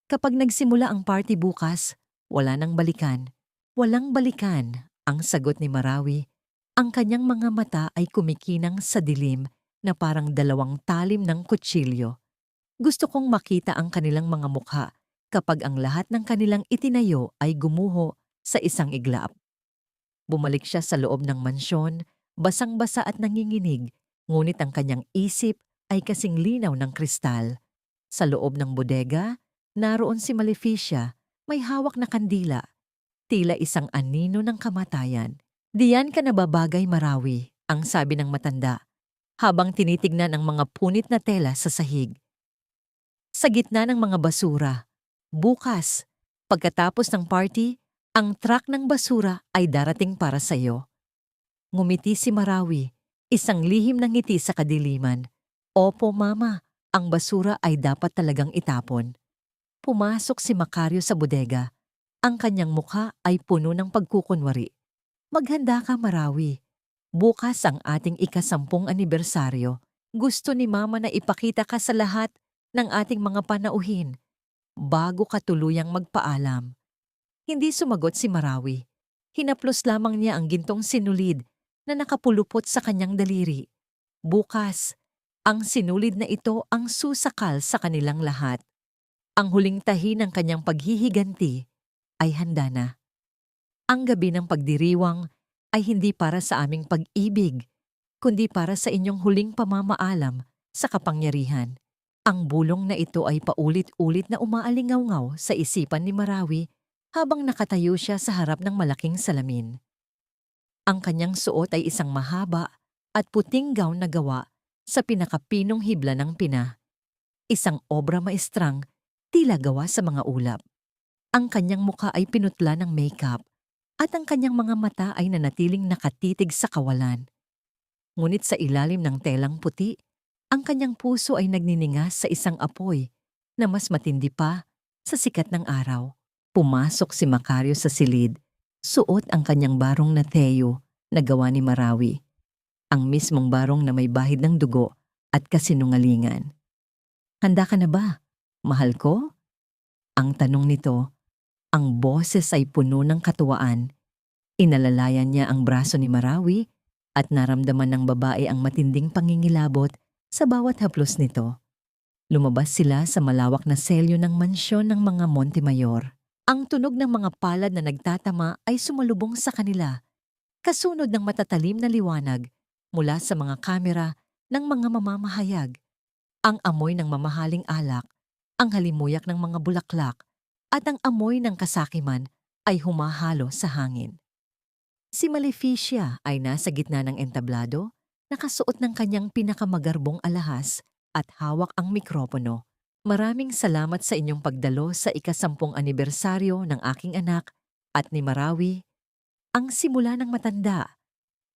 Kapag nagsimula ang party bukas, wala nang balikan. Walang balikan, ang sagot ni Marawi. Ang kanyang mga mata ay kumikinang sa dilim na parang dalawang talim ng kutsilyo. Gusto kong makita ang kanilang mga mukha kapag ang lahat ng kanilang itinayo ay gumuho sa isang iglap. Bumalik siya sa loob ng mansyon, basang-basa at nanginginig, ngunit ang kanyang isip ay kasing linaw ng kristal. Sa loob ng bodega, naroon si Maleficia, may hawak na kandila, tila isang anino ng kamatayan. Diyan ka nababagay, Marawi, ang sabi ng matanda, habang tinitignan ang mga punit na tela sa sahig. Sa gitna ng mga basura, bukas, pagkatapos ng party, ang truck ng basura ay darating para sa iyo. Ngumiti si Marawi, isang lihim na ngiti sa kadiliman. Opo, Mama, ang basura ay dapat talagang itapon. Pumasok si Macario sa bodega. Ang kanyang mukha ay puno ng pagkukunwari. Maghanda ka, Marawi. Bukas ang ating ika-10 anibersaryo Gusto ni Mama na ipakita ka sa lahat ng ating mga panauhin bago ka tuluyang magpaalam. Hindi sumagot si Marawi. Hinaplos lamang niya ang gintong sinulid na nakapulupot sa kanyang daliri. Bukas, ang sinulid na ito ang susakal sa kanilang lahat. Ang huling tahi ng kanyang paghihiganti ay handa na. Ang gabi ng pagdiriwang ay hindi para sa aming pag-ibig, kundi para sa inyong huling pamamaalam sa kapangyarihan. Ang bulong na ito ay paulit-ulit na umaalingaw-ngaw sa isipan ni Marawi habang nakatayo siya sa harap ng malaking salamin. Ang kanyang suot ay isang mahaba at puting gown na gawa sa pinakapinong hibla ng pina. Isang obra maestrang tila gawa sa mga ulap. Ang kanyang mukha ay pinutla ng makeup at ang kanyang mga mata ay nanatiling nakatitig sa kawalan. Ngunit sa ilalim ng telang puti, ang kanyang puso ay nagniningas sa isang apoy na mas matindi pa sa sikat ng araw. Pumasok si Macario sa silid, suot ang kanyang barong na teyo na gawa ni Marawi. Ang mismong barong na may bahid ng dugo at kasinungalingan. Handa ka na ba, mahal ko? Ang tanong nito, ang boses ay puno ng katuwaan. Inalalayan niya ang braso ni Marawi at naramdaman ng babae ang matinding pangingilabot sa bawat haplos nito. Lumabas sila sa malawak na selyo ng mansyon ng mga Montemayor. Ang tunog ng mga palad na nagtatama ay sumalubong sa kanila, kasunod ng matatalim na liwanag mula sa mga kamera ng mga mamamahayag. Ang amoy ng mamahaling alak, ang halimuyak ng mga bulaklak, at ang amoy ng kasakiman ay humahalo sa hangin. Si Maleficia ay nasa gitna ng entablado, nakasuot ng kanyang pinakamagarbong alahas at hawak ang mikropono. Maraming salamat sa inyong pagdalo sa ika-10 anibersaryo ng aking anak at ni Marawi. Ang simula ng matanda,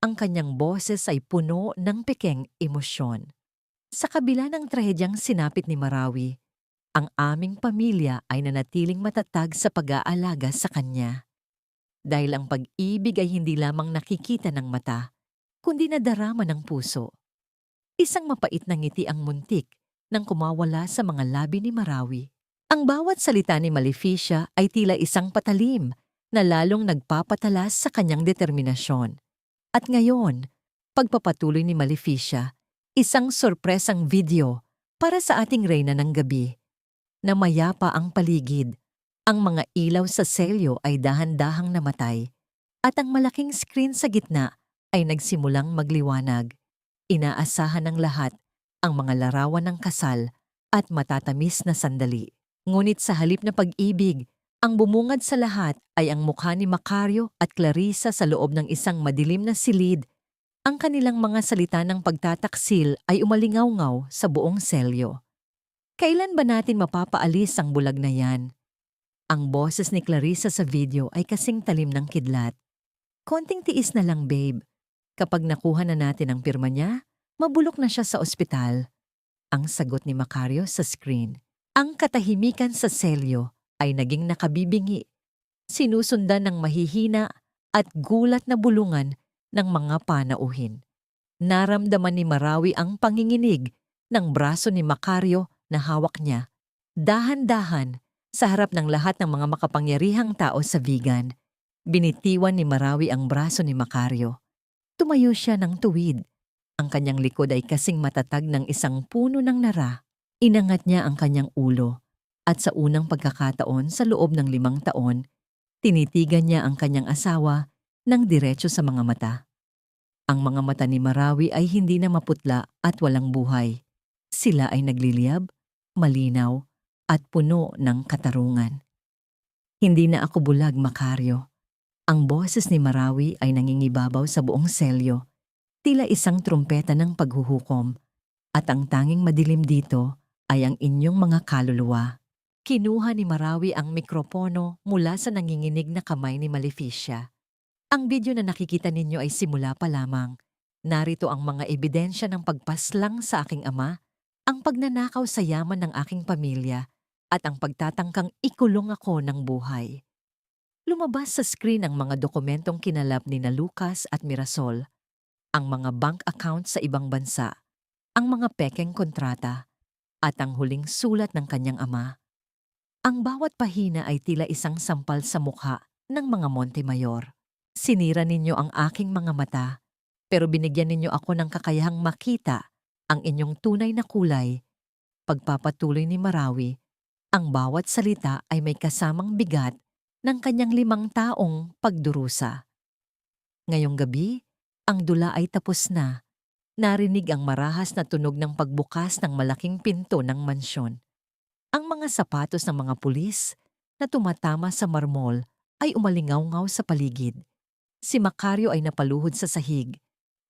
ang kanyang boses ay puno ng pekeng emosyon. Sa kabila ng trahedyang sinapit ni Marawi, ang aming pamilya ay nanatiling matatag sa pag-aalaga sa kanya. Dahil ang pag-ibig ay hindi lamang nakikita ng mata, kundi nadarama ng puso. Isang mapait na ngiti ang muntik nang kumawala sa mga labi ni Marawi. Ang bawat salita ni Maleficia ay tila isang patalim na lalong nagpapatalas sa kanyang determinasyon. At ngayon, pagpapatuloy ni Maleficia, isang sorpresang video para sa ating reyna ng gabi. Na mayapa ang paligid, ang mga ilaw sa selyo ay dahan-dahang namatay, at ang malaking screen sa gitna ay nagsimulang magliwanag. Inaasahan ng lahat ang mga larawan ng kasal at matatamis na sandali. Ngunit sa halip na pag-ibig, ang bumungad sa lahat ay ang mukha ni Macario at Clarissa sa loob ng isang madilim na silid. Ang kanilang mga salita ng pagtataksil ay umalingaw-ngaw sa buong selyo. Kailan ba natin mapapaalis ang bulag na yan? Ang boses ni Clarissa sa video ay kasing talim ng kidlat. Konting tiis na lang, babe. Kapag nakuha na natin ang pirma niya, mabulok na siya sa ospital. Ang sagot ni Macario sa screen. Ang katahimikan sa selyo ay naging nakabibingi. Sinusundan ng mahihina at gulat na bulungan ng mga panauhin. Naramdaman ni Marawi ang panginginig ng braso ni Macario na hawak niya. Dahan-dahan, sa harap ng lahat ng mga makapangyarihang tao sa Vigan, binitiwan ni Marawi ang braso ni Macario. Tumayo siya ng tuwid. Ang kanyang likod ay kasing matatag ng isang puno ng nara. Inangat niya ang kanyang ulo at sa unang pagkakataon sa loob ng 5 taon, tinitigan niya ang kanyang asawa ng diretso sa mga mata. Ang mga mata ni Marawi ay hindi na maputla at walang buhay. Sila ay nagliliyab, malinaw, at puno ng katarungan. Hindi na ako bulag, Macario. Ang boses ni Marawi ay nangingibabaw sa buong selyo, tila isang trumpeta ng paghuhukom, at ang tanging madilim dito ay ang inyong mga kaluluwa. Kinuha ni Marawi ang mikropono mula sa nanginginig na kamay ni Maleficia. Ang video na nakikita ninyo ay simula pa lamang. Narito ang mga ebidensya ng pagpaslang sa aking ama, ang pagnanakaw sa yaman ng aking pamilya, at ang pagtatangkang ikulong ako ng buhay. Lumabas sa screen ang mga dokumentong kinalap ni na Lucas at Mirasol, ang mga bank account sa ibang bansa, ang mga pekeng kontrata, at ang huling sulat ng kanyang ama. Ang bawat pahina ay tila isang sampal sa mukha ng mga Montemayor. Sinira ninyo ang aking mga mata, pero binigyan ninyo ako ng kakayahang makita ang inyong tunay na kulay. Pagpapatuloy ni Marawi, ang bawat salita ay may kasamang bigat ng kanyang 5 taong pagdurusa. Ngayong gabi, ang dula ay tapos na. Narinig ang marahas na tunog ng pagbukas ng malaking pinto ng mansyon. Ang mga sapatos ng mga pulis na tumatama sa marmol ay umalingaw-ngaw sa paligid. Si Macario ay napaluhod sa sahig.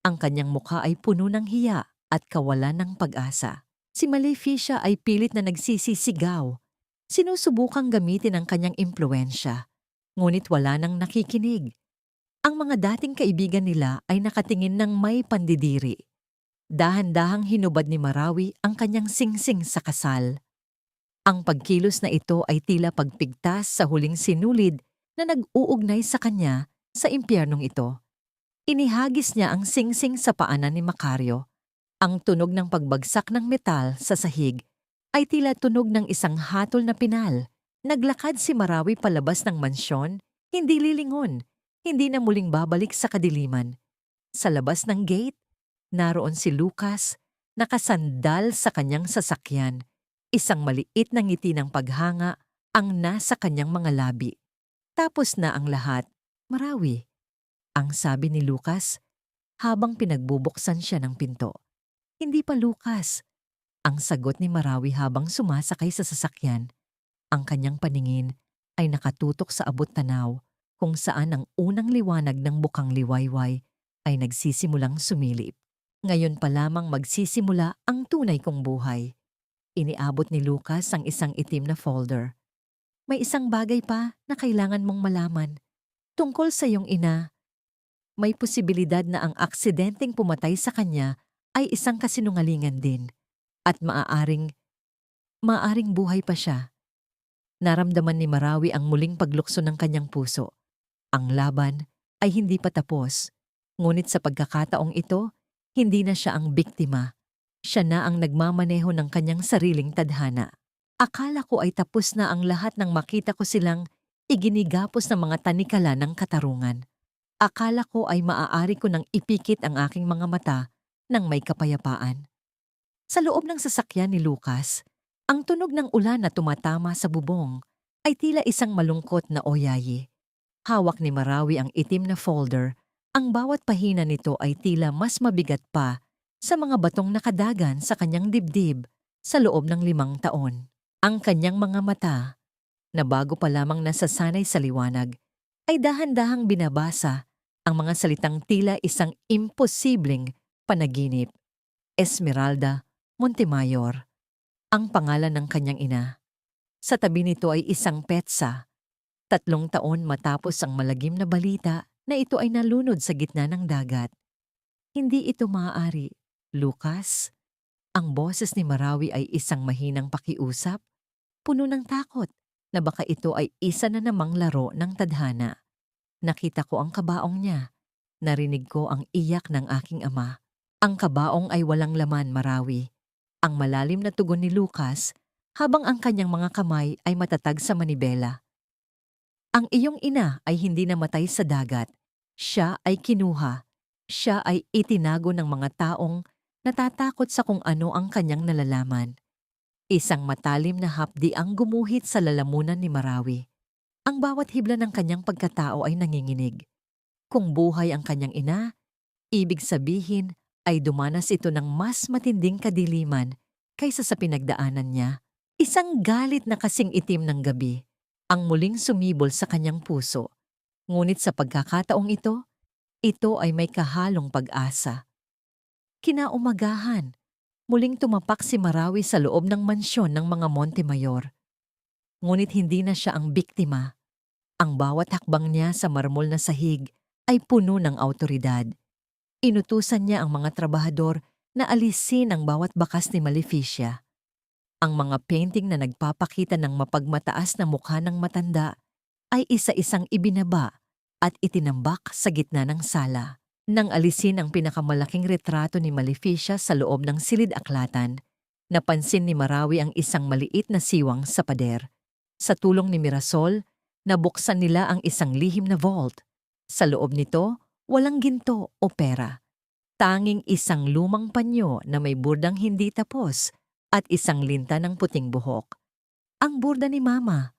Ang kanyang mukha ay puno ng hiya at kawalan ng pag-asa. Si Maleficia ay pilit na nagsisisigaw. Sinusubukang gamitin ang kanyang impluensya, ngunit wala nang nakikinig. Ang mga dating kaibigan nila ay nakatingin ng may pandidiri. Dahan-dahang hinubad ni Marawi ang kanyang singsing sa kasal. Ang pagkilos na ito ay tila pagpigtas sa huling sinulid na nag-uugnay sa kanya sa impyernong ito. Inihagis niya ang singsing sa paanan ni Macario. Ang tunog ng pagbagsak ng metal sa sahig ay tila tunog ng isang hatol na pinal. Naglakad si Marawi palabas ng mansyon, hindi lilingon, hindi na muling babalik sa kadiliman. Sa labas ng gate, naroon si Lucas, nakasandal sa kanyang sasakyan. Isang maliit na ngiti ng paghanga ang nasa kanyang mga labi. Tapos na ang lahat, Marawi, ang sabi ni Lucas habang pinagbubuksan siya ng pinto. Hindi pa, Lucas, ang sagot ni Marawi habang sumasakay sa sasakyan. Ang kanyang paningin ay nakatutok sa abot-tanaw kung saan ang unang liwanag ng bukang liwayway ay nagsisimulang sumilip. Ngayon pa lamang magsisimula ang tunay kong buhay. Iniabot ni Lucas ang isang itim na folder. May isang bagay pa na kailangan mong malaman. Tungkol sa iyong ina, may posibilidad na ang aksidenteng pumatay sa kanya ay isang kasinungalingan din at maaaring buhay pa siya. Naramdaman ni Marawi ang muling paglukso ng kanyang puso. Ang laban ay hindi pa tapos, ngunit sa pagkakataong ito, hindi na siya ang biktima. Siya na ang nagmamaneho ng kanyang sariling tadhana. Akala ko ay tapos na ang lahat nang makita ko silang iginigapos ng mga tanikala ng katarungan. Akala ko ay maaari ko nang ipikit ang aking mga mata ng may kapayapaan. Sa loob ng sasakyan ni Lucas, ang tunog ng ulan na tumatama sa bubong ay tila isang malungkot na oyayi. Hawak ni Marawi ang itim na folder, ang bawat pahina nito ay tila mas mabigat pa sa mga batong nakadagan sa kanyang dibdib sa loob ng 5 taon. Ang kanyang mga mata, na bago pa lamang nasasanay sa liwanag, ay dahan-dahang binabasa ang mga salitang tila isang imposibleng panaginip. Esmeralda Montemayor, ang pangalan ng kanyang ina. Sa tabi nito ay isang petsa. 3 taon matapos ang malagim na balita na ito ay nalunod sa gitna ng dagat. Hindi ito maaari, Lucas. Ang boses ni Marawi ay isang mahinang pakiusap, puno ng takot na baka ito ay isa na namang laro ng tadhana. Nakita ko ang kabaong niya. Narinig ko ang iyak ng aking ama. Ang kabaong ay walang laman, Marawi. Ang malalim na tugon ni Lucas habang ang kanyang mga kamay ay matatag sa manibela. Ang iyong ina ay hindi namatay sa dagat. Siya ay kinuha. Siya ay itinago ng mga taong natatakot sa kung ano ang kanyang nalalaman. Isang matalim na hapdi ang gumuhit sa lalamunan ni Marawi. Ang bawat hibla ng kanyang pagkatao ay nanginginig. Kung buhay ang kanyang ina, ibig sabihin ay dumanas ito ng mas matinding kadiliman kaysa sa pinagdaanan niya. Isang galit na kasing itim ng gabi ang muling sumibol sa kanyang puso. Ngunit sa pagkakataong ito ay may kahalong pag-asa. Kinaumagahan, muling tumapak si Marawi sa loob ng mansyon ng mga Montemayor. Ngunit hindi na siya ang biktima. Ang bawat hakbang niya sa marmol na sahig ay puno ng awtoridad. Inutusan niya ang mga trabahador na alisin ang bawat bakas ni Maleficia. Ang mga painting na nagpapakita ng mapagmataas na mukha ng matanda ay isa-isang ibinaba at itinambak sa gitna ng sala. Nang alisin ang pinakamalaking retrato ni Maleficia sa loob ng silid-aklatan, napansin ni Marawi ang isang maliit na siwang sa pader. Sa tulong ni Mirasol, nabuksan nila ang isang lihim na vault. Sa loob nito, walang ginto o pera. Tanging isang lumang panyo na may burdang hindi tapos at isang linta ng puting buhok. Ang burda ni Mama.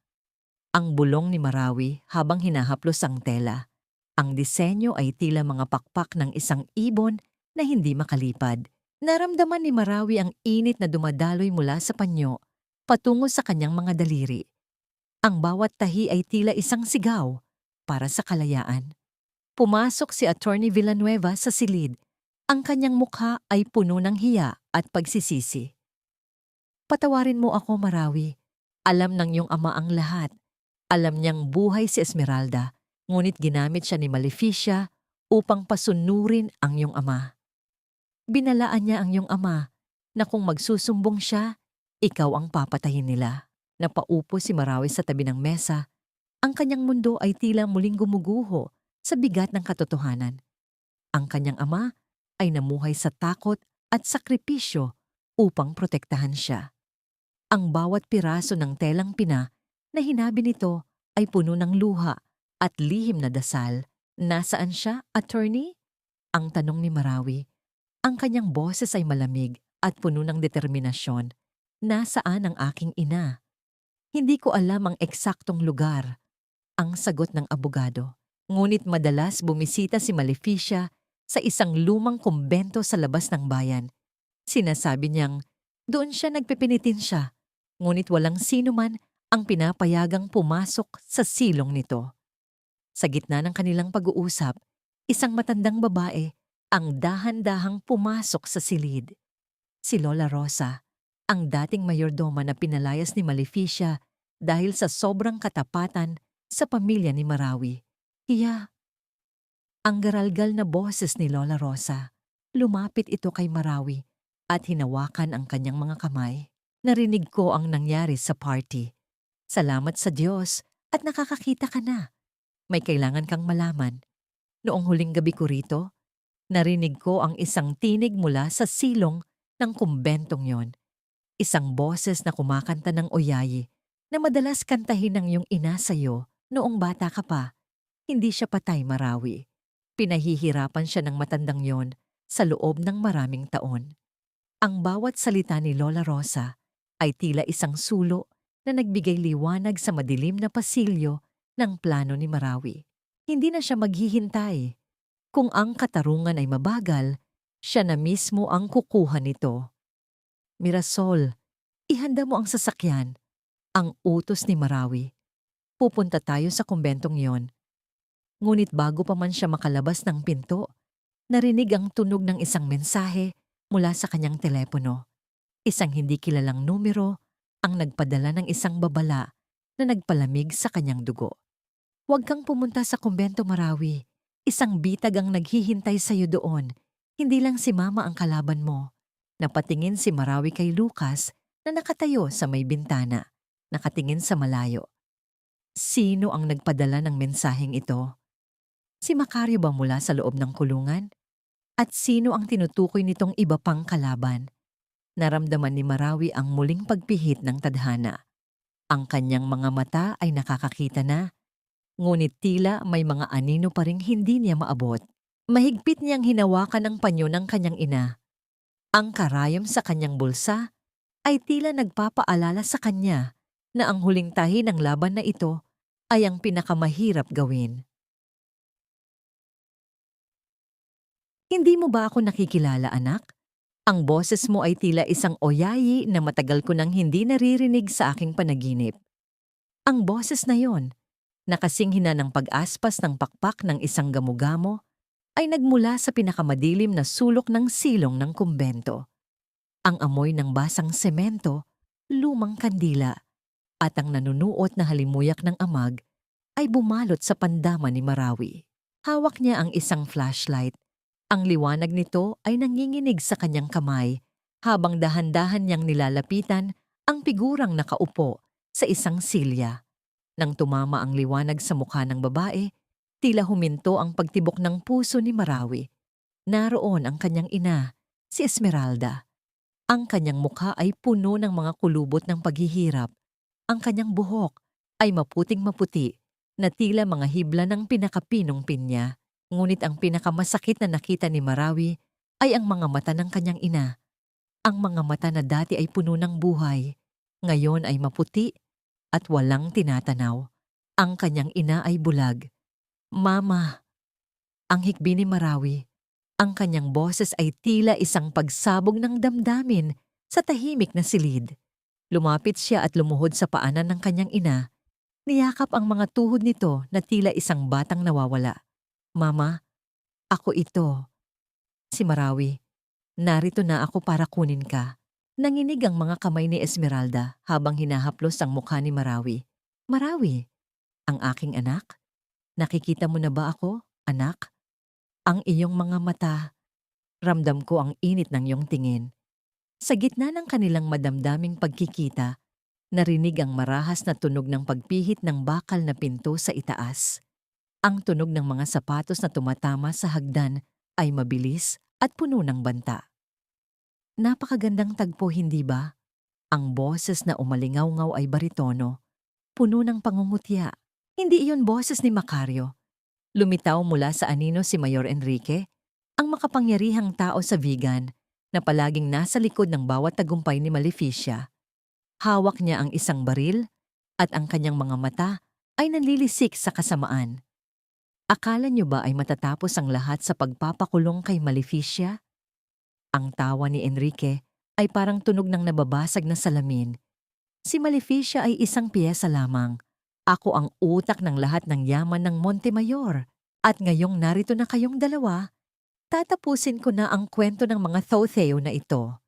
Ang bulong ni Marawi habang hinahaplos ang tela. Ang disenyo ay tila mga pakpak ng isang ibon na hindi makalipad. Naramdaman ni Marawi ang init na dumadaloy mula sa panyo patungo sa kanyang mga daliri. Ang bawat tahi ay tila isang sigaw para sa kalayaan. Pumasok si Attorney Villanueva sa silid. Ang kanyang mukha ay puno ng hiya at pagsisisi. Patawarin mo ako, Marawi. Alam ng iyong ama ang lahat. Alam niyang buhay si Esmeralda, ngunit ginamit siya ni Maleficia upang pasunurin ang iyong ama. Binalaan niya ang iyong ama na kung magsusumbong siya, ikaw ang papatayin nila. Napaupo si Marawi sa tabi ng mesa. Ang kanyang mundo ay tila muling gumuguho sa bigat ng katotohanan. Ang kanyang ama ay namuhay sa takot at sakripisyo upang protektahan siya. Ang bawat piraso ng telang pina na hinabi nito ay puno ng luha at lihim na dasal. Nasaan siya, attorney? Ang tanong ni Marawi. Ang kanyang boses ay malamig at puno ng determinasyon. Nasaan ang aking ina? Hindi ko alam ang eksaktong lugar. Ang sagot ng abogado. Ngunit madalas bumisita si Maleficia sa isang lumang kumbento sa labas ng bayan. Sinasabi niyang doon siya nagpipinitensya, ngunit walang sino man ang pinapayagang pumasok sa silong nito. Sa gitna ng kanilang pag-uusap, isang matandang babae ang dahan-dahang pumasok sa silid. Si Lola Rosa, ang dating mayordoma na pinalayas ni Maleficia dahil sa sobrang katapatan sa pamilya ni Marawi. Hiya. Ang garalgal na boses ni Lola Rosa. Lumapit ito kay Marawi at hinawakan ang kanyang mga kamay. Narinig ko ang nangyari sa party. Salamat sa Diyos at nakakakita ka na. May kailangan kang malaman. Noong huling gabi ko rito, narinig ko ang isang tinig mula sa silong ng kumbentong yon. Isang boses na kumakanta ng oyayi na madalas kantahin ng iyong ina sa'yo noong bata ka pa. Hindi siya patay, Marawi. Pinahihirapan siya ng matandang yon sa loob ng maraming taon. Ang bawat salita ni Lola Rosa ay tila isang sulo na nagbigay liwanag sa madilim na pasilyo ng plano ni Marawi. Hindi na siya maghihintay. Kung ang katarungan ay mabagal, siya na mismo ang kukuha nito. Mirasol, ihanda mo ang sasakyan. Ang utos ni Marawi. Pupunta tayo sa kumbentong yon. Ngunit bago pa man siya makalabas ng pinto, narinig ang tunog ng isang mensahe mula sa kanyang telepono. Isang hindi kilalang numero ang nagpadala ng isang babala na nagpalamig sa kanyang dugo. Huwag kang pumunta sa kumbento, Marawi. Isang bitag ang naghihintay sa iyo doon. Hindi lang si Mama ang kalaban mo. Napatingin si Marawi kay Lucas na nakatayo sa may bintana, nakatingin sa malayo. Sino ang nagpadala ng mensaheng ito? Si Macario ba mula sa loob ng kulungan? At sino ang tinutukoy nitong iba pang kalaban? Naramdaman ni Marawi ang muling pagpihit ng tadhana. Ang kanyang mga mata ay nakakakita na, ngunit tila may mga anino pa ring hindi niya maabot. Mahigpit niyang hinawakan ang panyo ng kanyang ina. Ang karayom sa kanyang bulsa ay tila nagpapaalala sa kanya na ang huling tahi ng laban na ito ay ang pinakamahirap gawin. Hindi mo ba ako nakikilala, anak? Ang boses mo ay tila isang oyayi na matagal ko nang hindi naririnig sa aking panaginip. Ang boses na yon, nakasinghina ng pag-aspas ng pakpak ng isang gamugamo, ay nagmula sa pinakamadilim na sulok ng silong ng kumbento. Ang amoy ng basang semento, lumang kandila, at ang nanunuot na halimuyak ng amag ay bumalot sa pandama ni Marawi. Hawak niya ang isang flashlight. Ang liwanag nito ay nanginginig sa kanyang kamay habang dahan-dahan niyang nilalapitan ang figurang nakaupo sa isang silya. Nang tumama ang liwanag sa mukha ng babae, tila huminto ang pagtibok ng puso ni Marawi. Naroon ang kanyang ina, si Esmeralda. Ang kanyang mukha ay puno ng mga kulubot ng paghihirap. Ang kanyang buhok ay maputing maputi na tila mga hibla ng pinakapinong pinya. Ngunit ang pinakamasakit na nakita ni Marawi ay ang mga mata ng kanyang ina. Ang mga mata na dati ay puno ng buhay, ngayon ay maputi at walang tinatanaw. Ang kanyang ina ay bulag. Mama! Ang hikbi ni Marawi. Ang kanyang boses ay tila isang pagsabog ng damdamin sa tahimik na silid. Lumapit siya at lumuhod sa paanan ng kanyang ina. Niyakap ang mga tuhod nito na tila isang batang nawawala. Mama, ako ito. Si Marawi, narito na ako para kunin ka. Nanginig ang mga kamay ni Esmeralda habang hinahaplos ang mukha ni Marawi. Marawi, ang aking anak? Nakikita mo na ba ako, anak? Ang iyong mga mata. Ramdam ko ang init ng iyong tingin. Sa gitna ng kanilang madamdaming pagkikita, narinig ang marahas na tunog ng pagpihit ng bakal na pinto sa itaas. Ang tunog ng mga sapatos na tumatama sa hagdan ay mabilis at puno ng banta. Napakagandang tagpo, hindi ba? Ang boses na umalingaw-ngaw ay baritono, puno ng pangungutya. Hindi iyon boses ni Macario. Lumitaw mula sa anino si Mayor Enrique, ang makapangyarihang tao sa vegan na palaging nasa likod ng bawat tagumpay ni Maleficia. Hawak niya ang isang baril at ang kanyang mga mata ay nanlilisik sa kasamaan. Akala niyo ba ay matatapos ang lahat sa pagpapakulong kay Maleficia? Ang tawa ni Enrique ay parang tunog ng nababasag na salamin. Si Maleficia ay isang piyesa lamang. Ako ang utak ng lahat ng yaman ng Montemayor. At ngayong narito na kayong dalawa, tatapusin ko na ang kwento ng mga Thotheo na ito.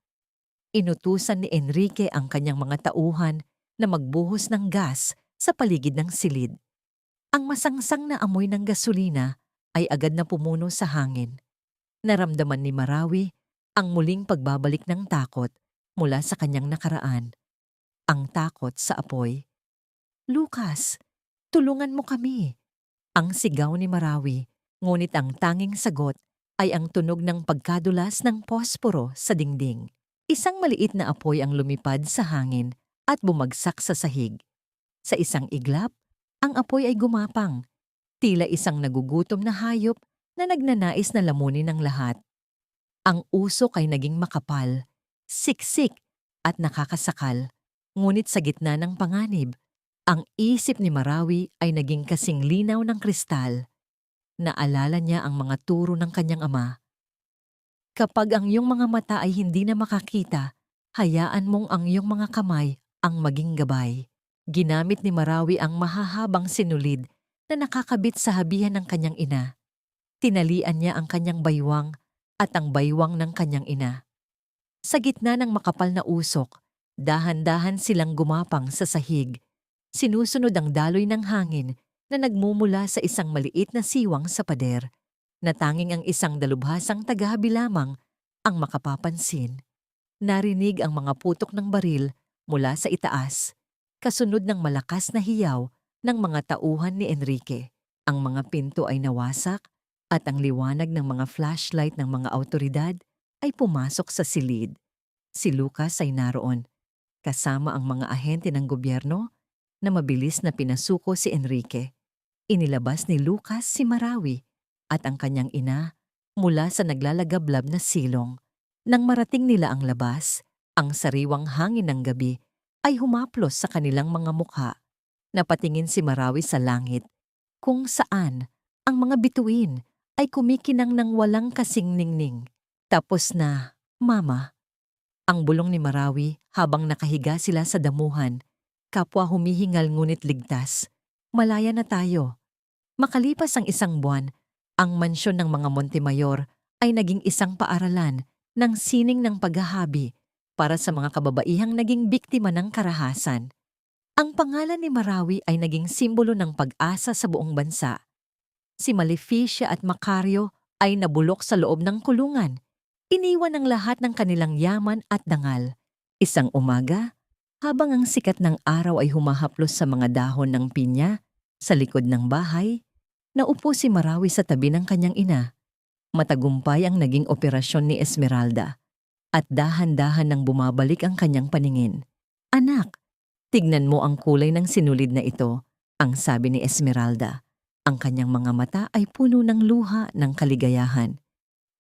Inutusan ni Enrique ang kanyang mga tauhan na magbuhos ng gas sa paligid ng silid. Ang masangsang na amoy ng gasolina ay agad na pumuno sa hangin. Naramdaman ni Marawi ang muling pagbabalik ng takot mula sa kanyang nakaraan. Ang takot sa apoy. Lucas, tulungan mo kami. Ang sigaw ni Marawi, ngunit ang tanging sagot ay ang tunog ng pagkadulas ng posporo sa dingding. Isang maliit na apoy ang lumipad sa hangin at bumagsak sa sahig. Sa isang iglap, ang apoy ay gumapang, tila isang nagugutom na hayop na nagnanais na lamunin ng lahat. Ang usok ay naging makapal, siksik at nakakasakal, ngunit sa gitna ng panganib, ang isip ni Marawi ay naging kasing linaw ng kristal. Naalala niya ang mga turo ng kanyang ama. Kapag ang iyong mga mata ay hindi na makakita, hayaan mong ang iyong mga kamay ang maging gabay. Ginamit ni Marawi ang mahahabang sinulid na nakakabit sa habihan ng kanyang ina. Tinalian niya ang kanyang baywang at ang baywang ng kanyang ina. Sa gitna ng makapal na usok, dahan-dahan silang gumapang sa sahig. Sinusunod ang daloy ng hangin na nagmumula sa isang maliit na siwang sa pader, na tanging ang isang dalubhasang tagahabi lamang ang makapapansin. Narinig ang mga putok ng baril mula sa itaas, kasunod ng malakas na hiyaw ng mga tauhan ni Enrique. Ang mga pinto ay nawasak at ang liwanag ng mga flashlight ng mga awtoridad ay pumasok sa silid. Si Lucas ay naroon, kasama ang mga ahente ng gobyerno na mabilis na pinasuko si Enrique. Inilabas ni Lucas si Marawi at ang kanyang ina mula sa naglalagablab na silong. Nang marating nila ang labas, ang sariwang hangin ng gabi ay humaplos sa kanilang mga mukha. Napatingin si Marawi sa langit, kung saan ang mga bituin ay kumikinang ng walang kasing ningning. Tapos na, Mama. Ang bulong ni Marawi habang nakahiga sila sa damuhan. Kapwa humihingal ngunit ligtas. Malaya na tayo. Makalipas ang isang buwan, ang mansyon ng mga Montemayor ay naging isang paaralan ng sining ng paghahabi para sa mga kababaihang naging biktima ng karahasan. Ang pangalan ni Marawi ay naging simbolo ng pag-asa sa buong bansa. Si Maleficia at Macario ay nabulok sa loob ng kulungan. Iniwan ang lahat ng kanilang yaman at dangal. Isang umaga, habang ang sikat ng araw ay humahaplos sa mga dahon ng pinya sa likod ng bahay, naupo si Marawi sa tabi ng kanyang ina. Matagumpay ang naging operasyon ni Esmeralda at dahan-dahan nang bumabalik ang kanyang paningin. "Anak, tignan mo ang kulay ng sinulid na ito," ang sabi ni Esmeralda. Ang kanyang mga mata ay puno ng luha ng kaligayahan.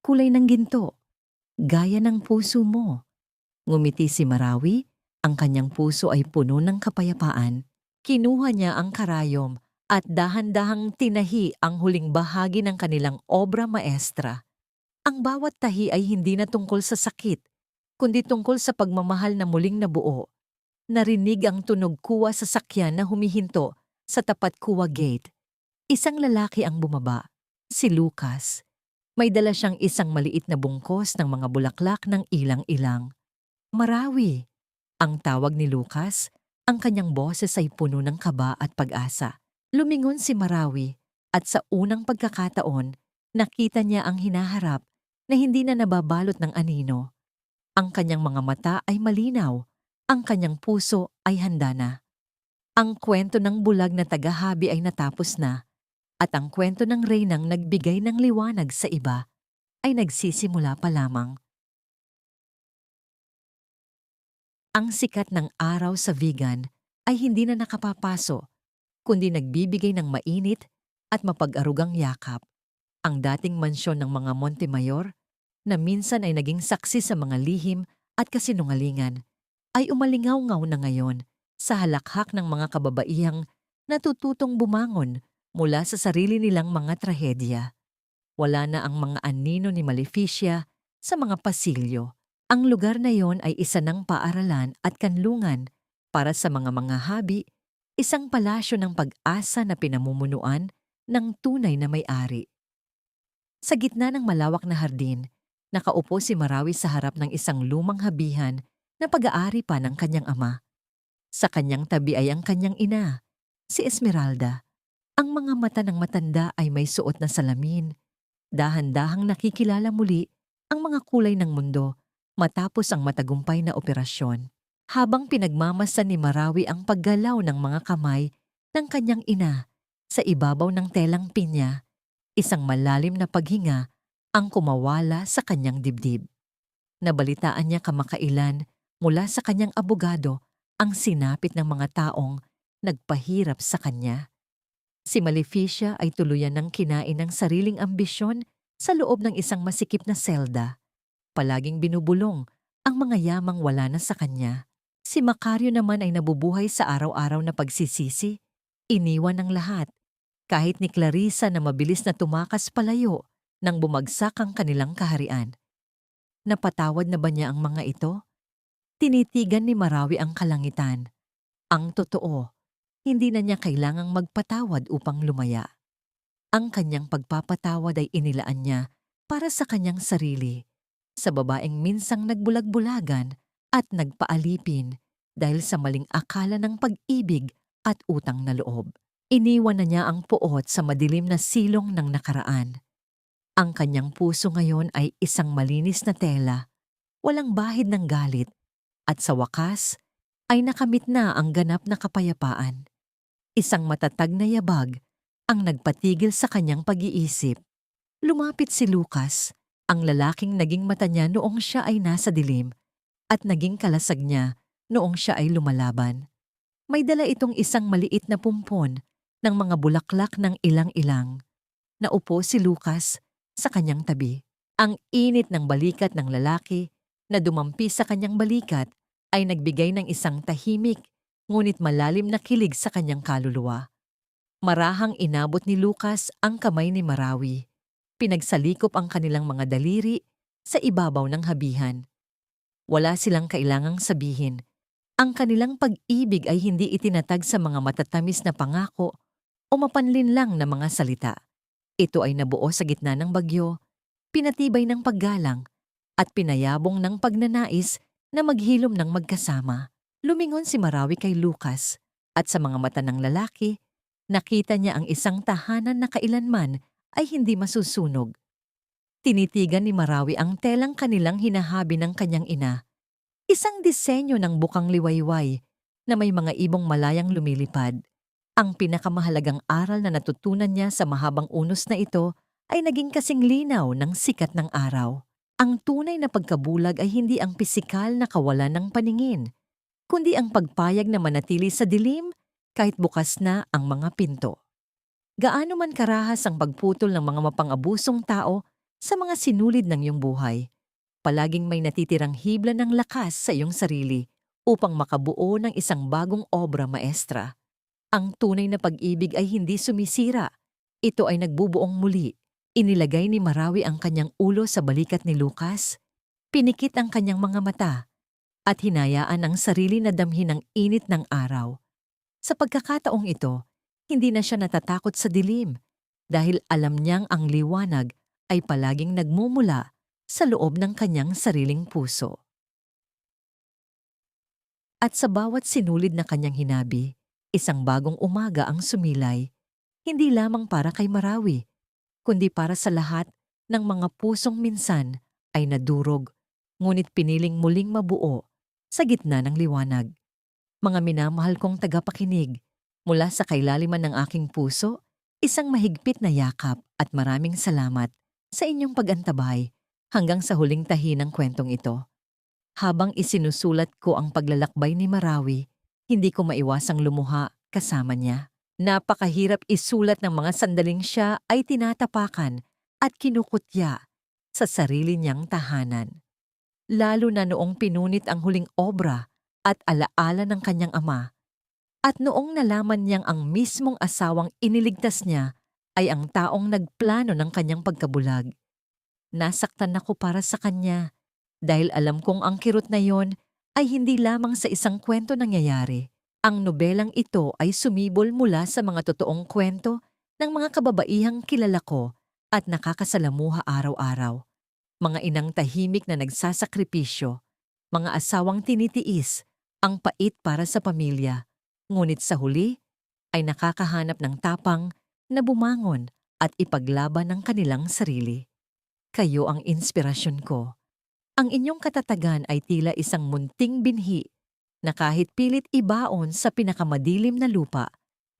"Kulay ng ginto, gaya ng puso mo." Ngumiti si Marawi, ang kanyang puso ay puno ng kapayapaan. Kinuha niya ang karayom at dahan-dahang tinahi ang huling bahagi ng kanilang obra maestra. Ang bawat tahi ay hindi na tungkol sa sakit, kundi tungkol sa pagmamahal na muling nabuo. Narinig ang tunog kuwa sa sakyan na humihinto sa tapat kuwa gate. Isang lalaki ang bumaba, si Lucas. May dala siyang isang maliit na bungkos ng mga bulaklak ng ilang-ilang. "Marawi," ang tawag ni Lucas, ang kanyang boses ay puno ng kaba at pag-asa. Lumingon si Marawi at sa unang pagkakataon, nakita niya ang hinaharap na hindi na nababalot ng anino. Ang kanyang mga mata ay malinaw, ang kanyang puso ay handa na. Ang kwento ng bulag na tagahabi ay natapos na, at ang kwento ng reynang nagbigay ng liwanag sa iba ay nagsisimula pa lamang. Ang sikat ng araw sa Vigan ay hindi na nakapapaso, kundi nagbibigay ng mainit at mapag-arugang yakap. Ang dating mansyon ng mga Montemayor, na minsan ay naging saksi sa mga lihim at kasinungalingan, ay umalingaw-ngaw na ngayon sa halakhak ng mga kababaihang natututong bumangon mula sa sarili nilang mga trahedya. Wala na ang mga anino ni Maleficia sa mga pasilyo. Ang lugar na yon ay isa ng paaralan at kanlungan para sa mga habi, isang palasyo ng pag-asa na pinamumunuan ng tunay na may-ari. Sa gitna ng malawak na hardin, nakaupo si Marawi sa harap ng isang lumang habihan na pag-aari pa ng kanyang ama. Sa kanyang tabi ay ang kanyang ina, si Esmeralda. Ang mga mata ng matanda ay may suot na salamin. Dahan-dahang nakikilala muli ang mga kulay ng mundo matapos ang matagumpay na operasyon. Habang pinagmamasan ni Marawi ang paggalaw ng mga kamay ng kanyang ina sa ibabaw ng telang pinya, isang malalim na paghinga ang kumawala sa kanyang dibdib. Nabalitaan niya kamakailan mula sa kanyang abogado ang sinapit ng mga taong nagpahirap sa kanya. Si Maleficia ay tuluyan ng kinain ng sariling ambisyon sa loob ng isang masikip na selda. Palaging binubulong ang mga yamang wala na sa kanya. Si Macario naman ay nabubuhay sa araw-araw na pagsisisi. Iniwan ng lahat, kahit ni Clarissa na mabilis na tumakas palayo nang bumagsak ang kanilang kaharian. Napatawad na ba niya ang mga ito? Tinitigan ni Marawi ang kalangitan. Ang totoo, hindi na niya kailangang magpatawad upang lumaya. Ang kanyang pagpapatawad ay inilaan niya para sa kanyang sarili, sa babaeng minsang nagbulag-bulagan at nagpaalipin dahil sa maling akala ng pag-ibig at utang na loob. Iniwan na niya ang puot sa madilim na silong ng nakaraan. Ang kanyang puso ngayon ay isang malinis na tela, walang bahid ng galit, at sa wakas ay nakamit na ang ganap na kapayapaan. Isang matatag na yabag ang nagpatigil sa kanyang pag-iisip. Lumapit si Lucas, ang lalaking naging mata niya noong siya ay nasa dilim at naging kalasag niya noong siya ay lumalaban. May dala itong isang maliit na pumpon ng mga bulaklak ng ilang-ilang. Naupo si Lucas sa kanyang tabi. Ang init ng balikat ng lalaki na dumampi sa kanyang balikat ay nagbigay ng isang tahimik ngunit malalim na kilig sa kanyang kaluluwa. Marahang inabot ni Lucas ang kamay ni Marawi. Pinagsalikop ang kanilang mga daliri sa ibabaw ng habihan. Wala silang kailangang sabihin. Ang kanilang pag-ibig ay hindi itinatag sa mga matatamis na pangako o mapanlin lang na mga salita. Ito ay nabuo sa gitna ng bagyo, pinatibay ng paggalang, at pinayabong ng pagnanais na maghilom ng magkasama. Lumingon si Marawi kay Lucas at sa mga mata ng lalaki, nakita niya ang isang tahanan na kailanman ay hindi masusunog. Tinitigan ni Marawi ang telang kanilang hinahabi ng kanyang ina. Isang disenyo ng bukang liwayway na may mga ibong malayang lumilipad. Ang pinakamahalagang aral na natutunan niya sa mahabang unos na ito ay naging kasing linaw ng sikat ng araw. Ang tunay na pagkabulag ay hindi ang pisikal na kawalan ng paningin, kundi ang pagpayag na manatili sa dilim kahit bukas na ang mga pinto. Gaano man karahas ang pagputol ng mga mapang-abusong tao sa mga sinulid ng iyong buhay, palaging may natitirang hibla ng lakas sa iyong sarili upang makabuo ng isang bagong obra maestra. Ang tunay na pag-ibig ay hindi sumisira. Ito ay nagbubuong muli. Inilagay ni Marawi ang kanyang ulo sa balikat ni Lucas, pinikit ang kanyang mga mata, at hinayaan ang sarili na damhin ang init ng araw. Sa pagkakataong ito, hindi na siya natatakot sa dilim dahil alam niyang ang liwanag ay palaging nagmumula sa loob ng kanyang sariling puso. At sa bawat sinulid na kanyang hinabi, isang bagong umaga ang sumilay, hindi lamang para kay Marawi, kundi para sa lahat ng mga pusong minsan ay nadurog, ngunit piniling muling mabuo sa gitna ng liwanag. Mga minamahal kong tagapakinig, mula sa kailaliman ng aking puso, isang mahigpit na yakap at maraming salamat sa inyong pag-antabay hanggang sa huling tahi ng kwentong ito. Habang isinusulat ko ang paglalakbay ni Marawi, hindi ko maiwasang lumuha kasama niya. Napakahirap isulat ng mga sandaling siya ay tinatapakan at kinukutya sa sarili niyang tahanan. Lalo na noong pinunit ang huling obra at alaala ng kanyang ama. At noong nalaman niyang ang mismong asawang iniligtas niya ay ang taong nagplano ng kanyang pagkabulag. Nasaktan ako para sa kanya dahil alam kong ang kirot na yon ay hindi lamang sa isang kwento nangyayari. Ang nobelang ito ay sumibol mula sa mga totoong kwento ng mga kababaihang kilala ko at nakakasalamuha araw-araw. Mga inang tahimik na nagsasakripisyo, mga asawang tinitiis, ang pait para sa pamilya, ngunit sa huli ay nakakahanap ng tapang na bumangon at ipaglaban ng kanilang sarili. Kayo ang inspirasyon ko. Ang inyong katatagan ay tila isang munting binhi na kahit pilit ibaon sa pinakamadilim na lupa,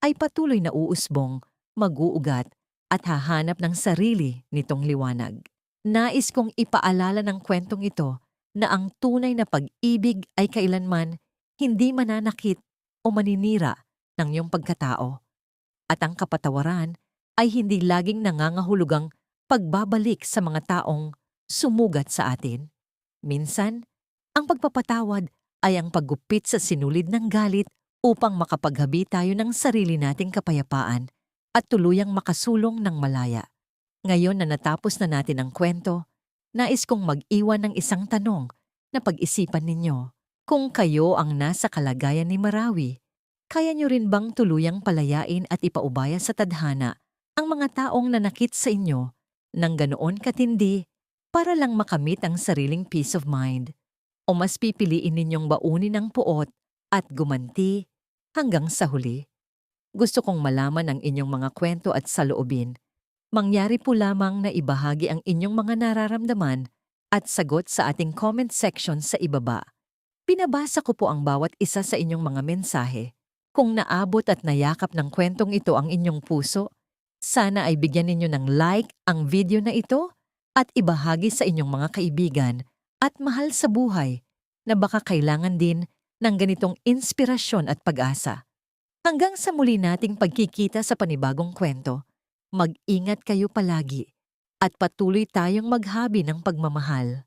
ay patuloy na uusbong, mag-uugat at hahanap ng sarili nitong liwanag. Nais kong ipaalala ng kwentong ito na ang tunay na pag-ibig ay kailanman hindi mananakit o maninira ng iyong pagkatao. At ang kapatawaran ay hindi laging nangangahulugang pagbabalik sa mga taong sumugat sa atin. Minsan, ang pagpapatawad ay ang paggupit sa sinulid ng galit upang makapaghabi tayo ng sarili nating kapayapaan at tuluyang makasulong ng malaya. Ngayon na natapos na natin ang kwento, nais kong mag-iwan ng isang tanong na pag-isipan ninyo. Kung kayo ang nasa kalagayan ni Marawi, kaya nyo rin bang tuluyang palayain at ipaubaya sa tadhana ang mga taong nanakit sa inyo ng ganoon katindi para lang makamit ang sariling peace of mind? O mas pipiliin ninyong baunin ang puot at gumanti hanggang sa huli? Gusto kong malaman ang inyong mga kwento at saloobin. Mangyari po lamang na ibahagi ang inyong mga nararamdaman at sagot sa ating comment section sa ibaba. Pinabasa ko po ang bawat isa sa inyong mga mensahe. Kung naabot at nayakap ng kwentong ito ang inyong puso, sana ay bigyan ninyo ng like ang video na ito at ibahagi sa inyong mga kaibigan at mahal sa buhay na baka kailangan din ng ganitong inspirasyon at pag-asa. Hanggang sa muli nating pagkikita sa panibagong kwento, mag-ingat kayo palagi at patuloy tayong maghabi ng pagmamahal.